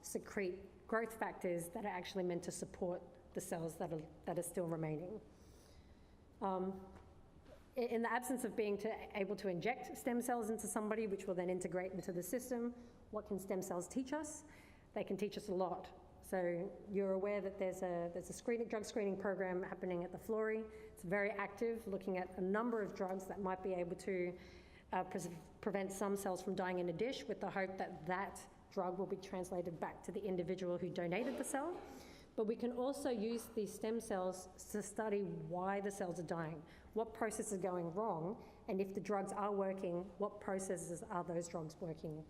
secrete growth factors that are actually meant to support the cells that are still remaining. In the absence of being able to inject stem cells into somebody, which will then integrate into the system, what can stem cells teach us? They can teach us a lot. So you're aware that there's a drug screening program happening at the Florey. It's very active, looking at a number of drugs that might be able to prevent some cells from dying in a dish, with the hope that that drug will be translated back to the individual who donated the cell. But we can also use these stem cells to study why the cells are dying, what process is going wrong, and if the drugs are working, what processes are those drugs working on.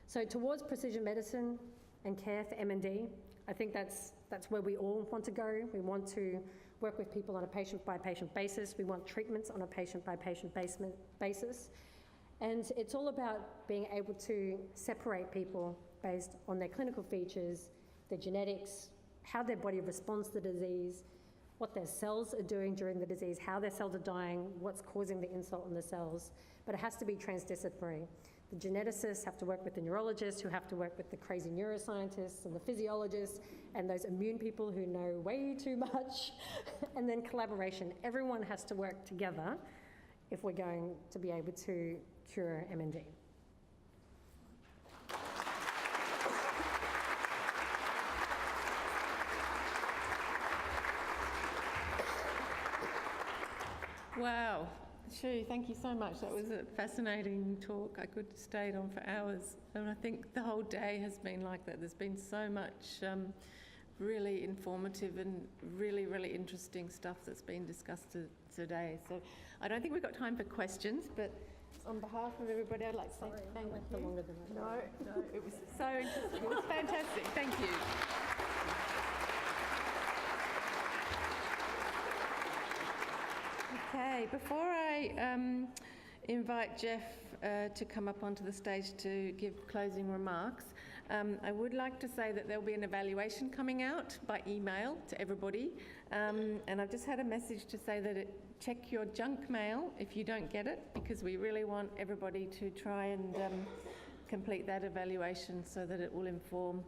So towards precision medicine and care for MND, I think that's where we all want to go. We want to work with people on a patient-by-patient basis. We want treatments on a patient-by-patient basis. And it's all about being able to separate people based on their clinical features, their genetics, how their body responds to the disease, what their cells are doing during the disease, how their cells are dying, what's causing the insult on the cells. But it has to be transdisciplinary. The geneticists have to work with the neurologists, who have to work with the crazy neuroscientists and the physiologists and those immune people who know way too much, and then collaboration. Everyone has to work together if we're going to be able to cure MND. Wow. Shu, thank you so much. That was a fascinating talk. I could have stayed on for hours. And I think the whole day has been like that. There's been so much really informative and really, really interesting stuff that's been discussed today. So I don't think we've got time for questions, but on behalf of everybody, I'd like to say thank you. Longer than I No, it was so interesting. It was fantastic. Thank you. Okay, before I invite Geoff to come up onto the stage to give closing remarks, I would like to say that there'll be an evaluation coming out by email to everybody, and I've just had a message to say that check your junk mail if you don't get it, because we really want everybody to try and complete that evaluation so that it will inform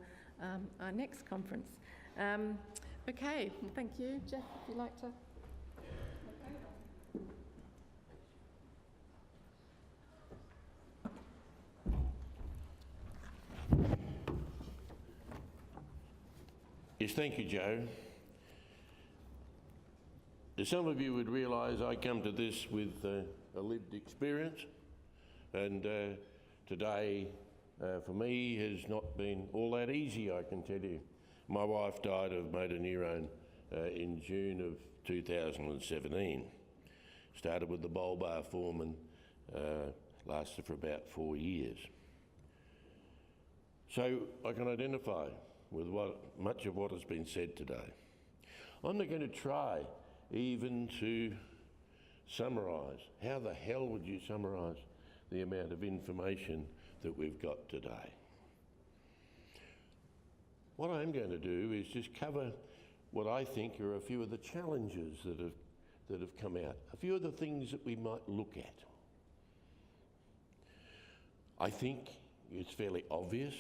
our next conference. Okay, well, thank you. Geoff, if you'd like to. Yes, thank you, Jo. As some of you would realise, I come to this with a lived experience, and today for me has not been all that easy, I can tell you. My wife died of motor neurone in June of 2017. Started with the bulbar form and lasted for about 4 years. So I can identify with much of what has been said today. I'm not going to try even to summarise. How the hell would you summarise the amount of information that we've got today? What I'm going to do is just cover what I think are a few of the challenges that have come out, a few of the things that we might look at. I think it's fairly obvious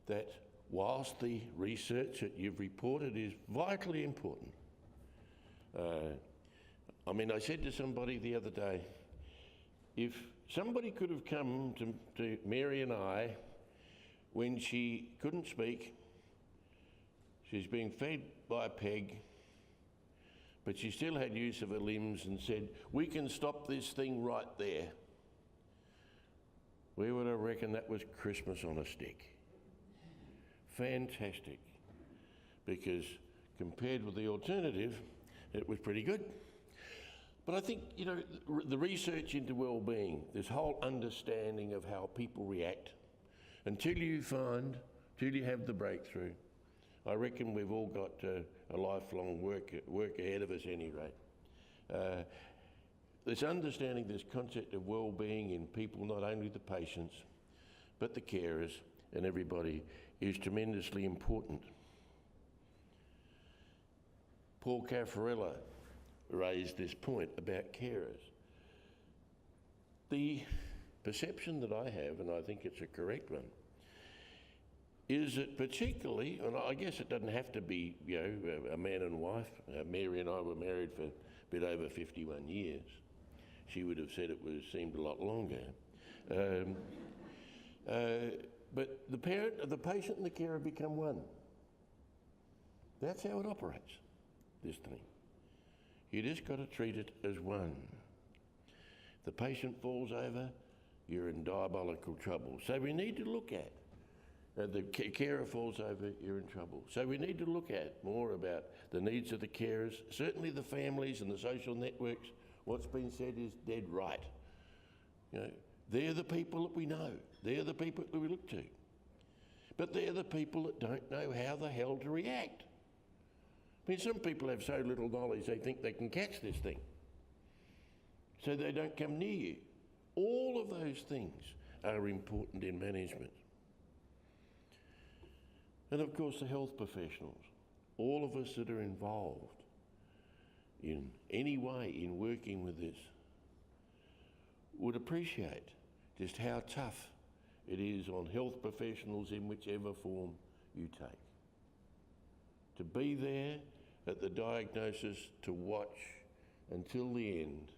that whilst the research that you've reported is vitally important, I mean, I said to somebody the other day, if somebody could have come to Mary and I when she couldn't speak, she's being fed by a peg, but she still had use of her limbs, and said, we can stop this thing right there, we would have reckoned that was Christmas on a stick. Fantastic, because compared with the alternative, it was pretty good. But I think, you know, the research into well-being, this whole understanding of how people react, until you have the breakthrough, I reckon we've all got a lifelong work ahead of us at any rate. This understanding, this concept of well-being in people, not only the patients, but the carers and everybody, is tremendously important. Paul Caffarella raised this point about carers. The perception that I have, and I think it's a correct one, is that particularly, and I guess it doesn't have to be, a man and wife. Mary and I were married for a bit over 51 years. She would have said seemed a lot longer. But the patient and the carer become one. That's how it operates, this thing. You just got to treat it as one. The patient falls over, you're in diabolical trouble. So we need to look at, the carer falls over, you're in trouble. So we need to look at more about the needs of the carers, certainly the families and the social networks. What's been said is dead right. They're the people that we know. They're the people that we look to. But they're the people that don't know how the hell to react. I mean, some people have so little knowledge they think they can catch this thing. So they don't come near you. All of those things are important in management. And of course the health professionals, all of us that are involved in any way in working with this, would appreciate just how tough it is on health professionals in whichever form you take. To be there at the diagnosis, to watch until the end,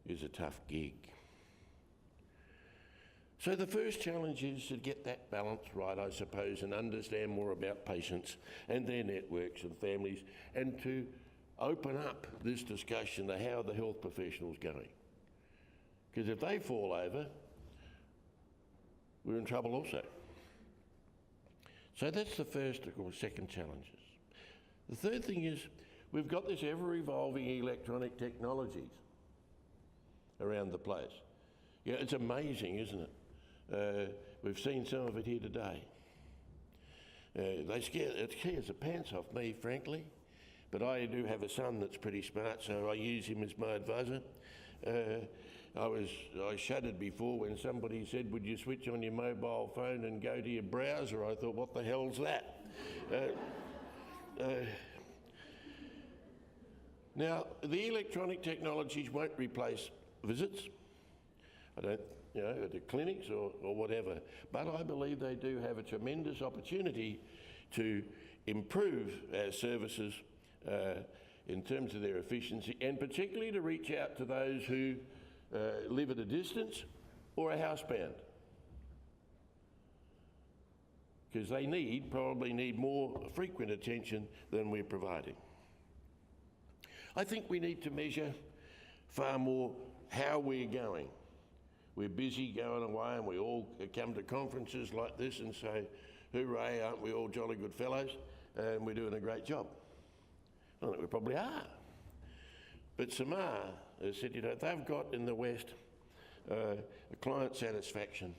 is a tough gig. So the first challenge is to get that balance right, I suppose, and understand more about patients and their networks and families, and to open up this discussion to how the health professional's going. Because if they fall over, we're in trouble also. So that's the first or second challenges. The third thing is we've got this ever-evolving electronic technologies around the place. Yeah, it's amazing, isn't it? We've seen some of it here today. It scares the pants off me, frankly, but I do have a son that's pretty smart, so I use him as my advisor. I shuddered before when somebody said, would you switch on your mobile phone and go to your browser? I thought, what the hell's that? Now, the electronic technologies won't replace visits. I don't, at the clinics or whatever, but I believe they do have a tremendous opportunity to improve our services in terms of their efficiency, and particularly to reach out to those who live at a distance or are housebound. Because they probably need more frequent attention than we're providing. I think we need to measure far more how we're going. We're busy going away and we all come to conferences like this and say, hooray, aren't we all jolly good fellows? And we're doing a great job. I think we probably are. But Samar has said, they've got in the West a client satisfaction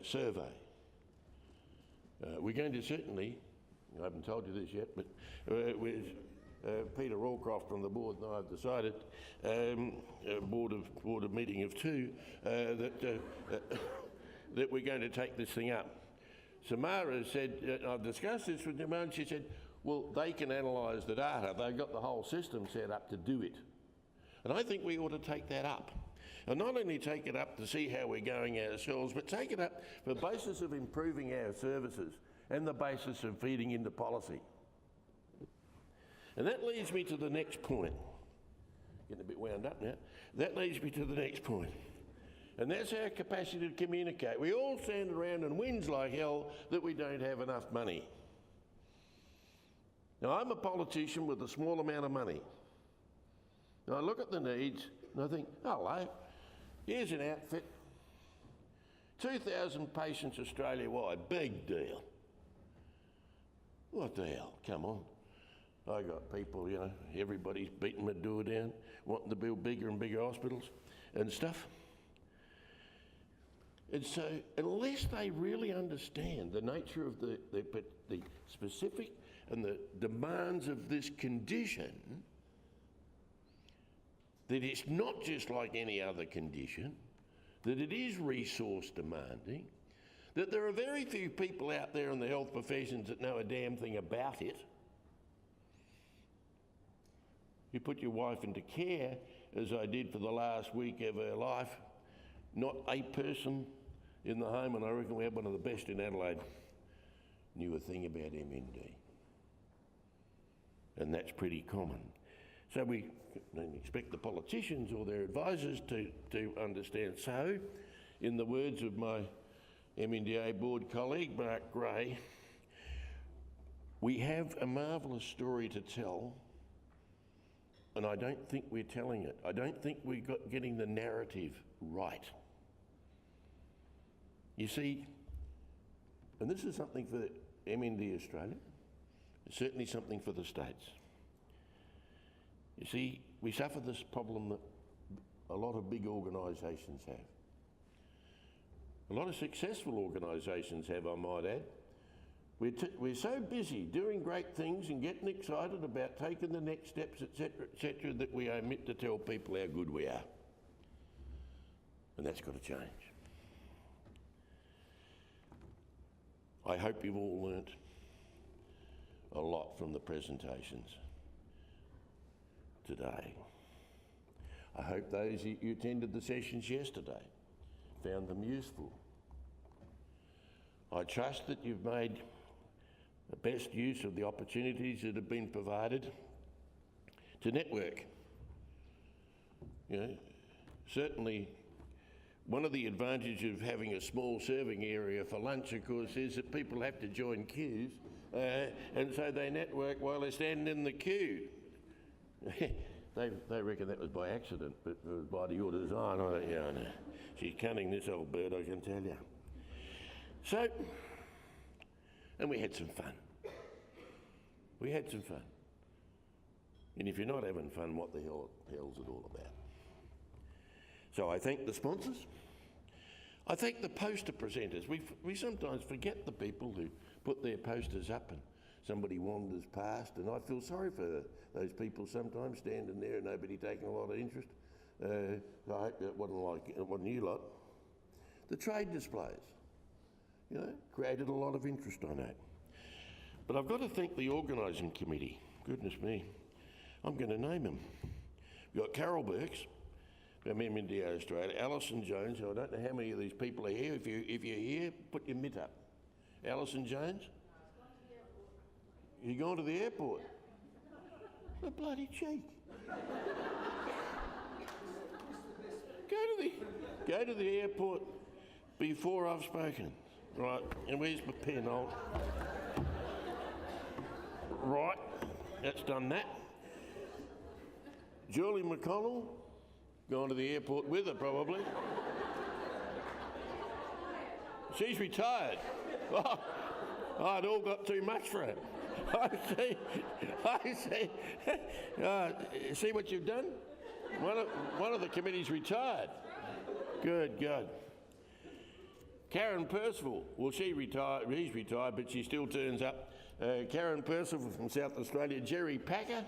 survey. We're going to certainly, I haven't told you this yet, but with Peter Allcroft from the board and I have decided, a board of meeting of two, that we're going to take this thing up. Samara said, I've discussed this with Jamar, and she said, well, they can analyse the data. They've got the whole system set up to do it. And I think we ought to take that up. And not only take it up to see how we're going ourselves, but take it up for the basis of improving our services and the basis of feeding into policy. And that leads me to the next point. Getting a bit wound up now. That leads me to the next point. And that's our capacity to communicate. We all stand around and whinge like hell that we don't have enough money. Now, I'm a politician with a small amount of money. Now, I look at the needs and I think, hello, here's an outfit. 2,000 patients Australia-wide, big deal. What the hell, come on. I got people, everybody's beating my door down, wanting to build bigger and bigger hospitals and stuff. And so, unless they really understand the nature of the specific and the demands of this condition, that it's not just like any other condition, that it is resource demanding, that there are very few people out there in the health professions that know a damn thing about it. You put your wife into care as I did for the last week of her life. Not a person in the home, and I reckon we have one of the best in Adelaide, knew a thing about MND. And that's pretty common. So we don't expect the politicians or their advisors to understand. So, in the words of my MNDA board colleague, Mark Gray, we have a marvellous story to tell, and I don't think we're telling it. I don't think we're getting the narrative right. You see, and this is something for MND Australia, it's certainly something for the States. You see, we suffer this problem that a lot of big organisations have. A lot of successful organisations have, I might add. We're so busy doing great things and getting excited about taking the next steps, etc., that we omit to tell people how good we are. And that's got to change. I hope you've all learnt a lot from the presentations today. I hope those you attended the sessions yesterday found them useful. I trust that you've made the best use of the opportunities that have been provided to network. You know, certainly one of the advantages of having a small serving area for lunch, of course, is that people have to join queues, and so they network while they're standing in the queue. They reckon that was by accident, but it was by your design. Yeah, I know. She's cunning, this old bird, I can tell you. So, and we had some fun. We had some fun. And if you're not having fun, what the hell's it all about? So I thank the sponsors. I thank the poster presenters. We sometimes forget the people who put their posters up and somebody wanders past, and I feel sorry for those people sometimes standing there and nobody taking a lot of interest. I hope that wasn't you lot. The trade displays, you know, created a lot of interest, I know. But I've got to thank the organising committee. Goodness me, I'm going to name them. We've got Carol Birks from MND Australia, Alison Jones, I don't know how many of these people are here. If you're here, put your mitt up. Alison Jones? You're going to the airport? The bloody cheek. Go to the airport before I've spoken. Right, and where's my pen? Right, that's done that. Julie McConnell, going to the airport with her probably. She's retired. Oh, I'd all got too much for her. I see. See what you've done? One of the committees retired. Good. Karen Percival, well, he's retired, but she still turns up. Karen Percival from South Australia. Jerry Packer.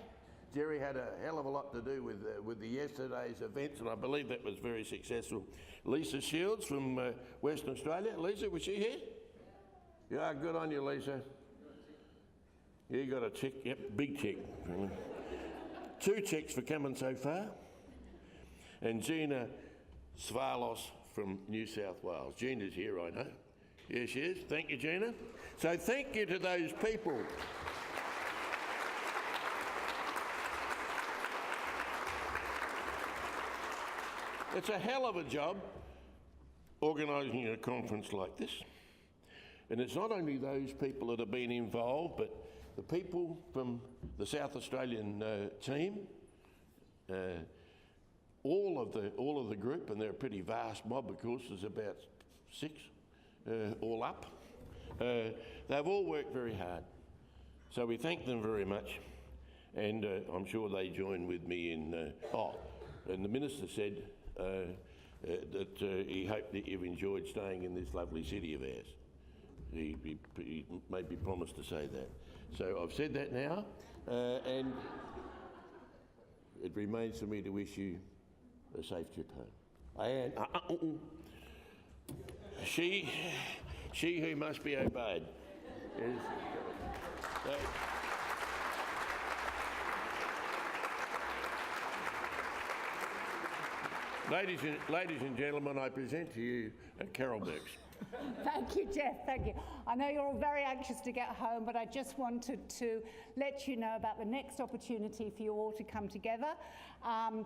Jerry had a hell of a lot to do with the yesterday's events, and I believe that was very successful. Lisa Shields from Western Australia. Lisa, was she here? Yeah, good on you, Lisa. You got a tick, yep, big tick. 2 ticks for coming so far. And Gina Svarlos from New South Wales. Gina's here, I know. Yes, she is. Thank you, Gina. So thank you to those people. It's a hell of a job organising a conference like this. And it's not only those people that have been involved, but the people from the South Australian team, all of the group, and they're a pretty vast mob, of course, there's about 6 all up. They've all worked very hard. So we thank them very much. And I'm sure they join with me in, and the Minister said that he hoped that you've enjoyed staying in this lovely city of ours. He made me promise to say that. So I've said that now, and it remains for me to wish you a safe trip home. She who must be obeyed is... Ladies and gentlemen, I present to you Carol Birks. Thank you, Geoff, thank you. I know you're all very anxious to get home, but I just wanted to let you know about the next opportunity for you all to come together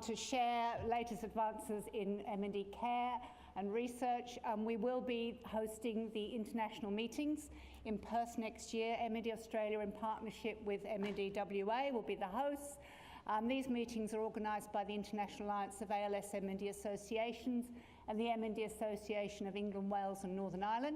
to share latest advances in MND care and research. We will be hosting the international meetings in Perth next year. MND Australia, in partnership with MND WA, will be the hosts. These meetings are organised by the International Alliance of ALS MND Associations and the MND Association of England, Wales and Northern Ireland.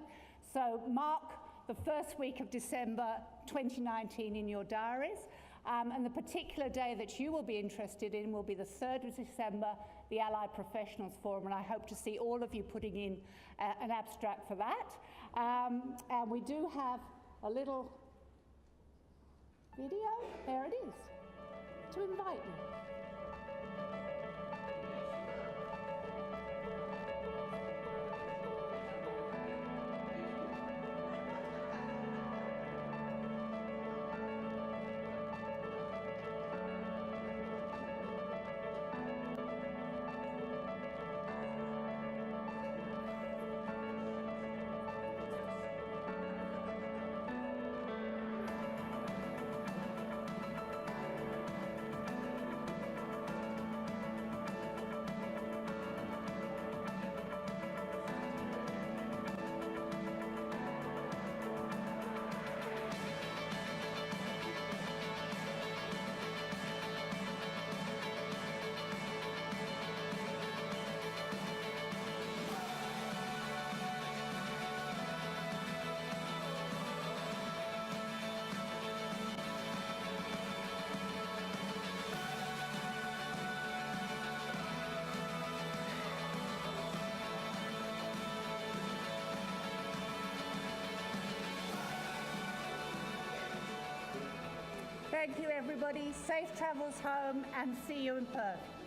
So mark the first week of December 2019 in your diaries. And the particular day that you will be interested in will be the 3rd of December, the Allied Professionals Forum, and I hope to see all of you putting in an abstract for that. And we do have a little video, there it is, to invite you. Thank you, everybody. Safe travels home and see you in Perth.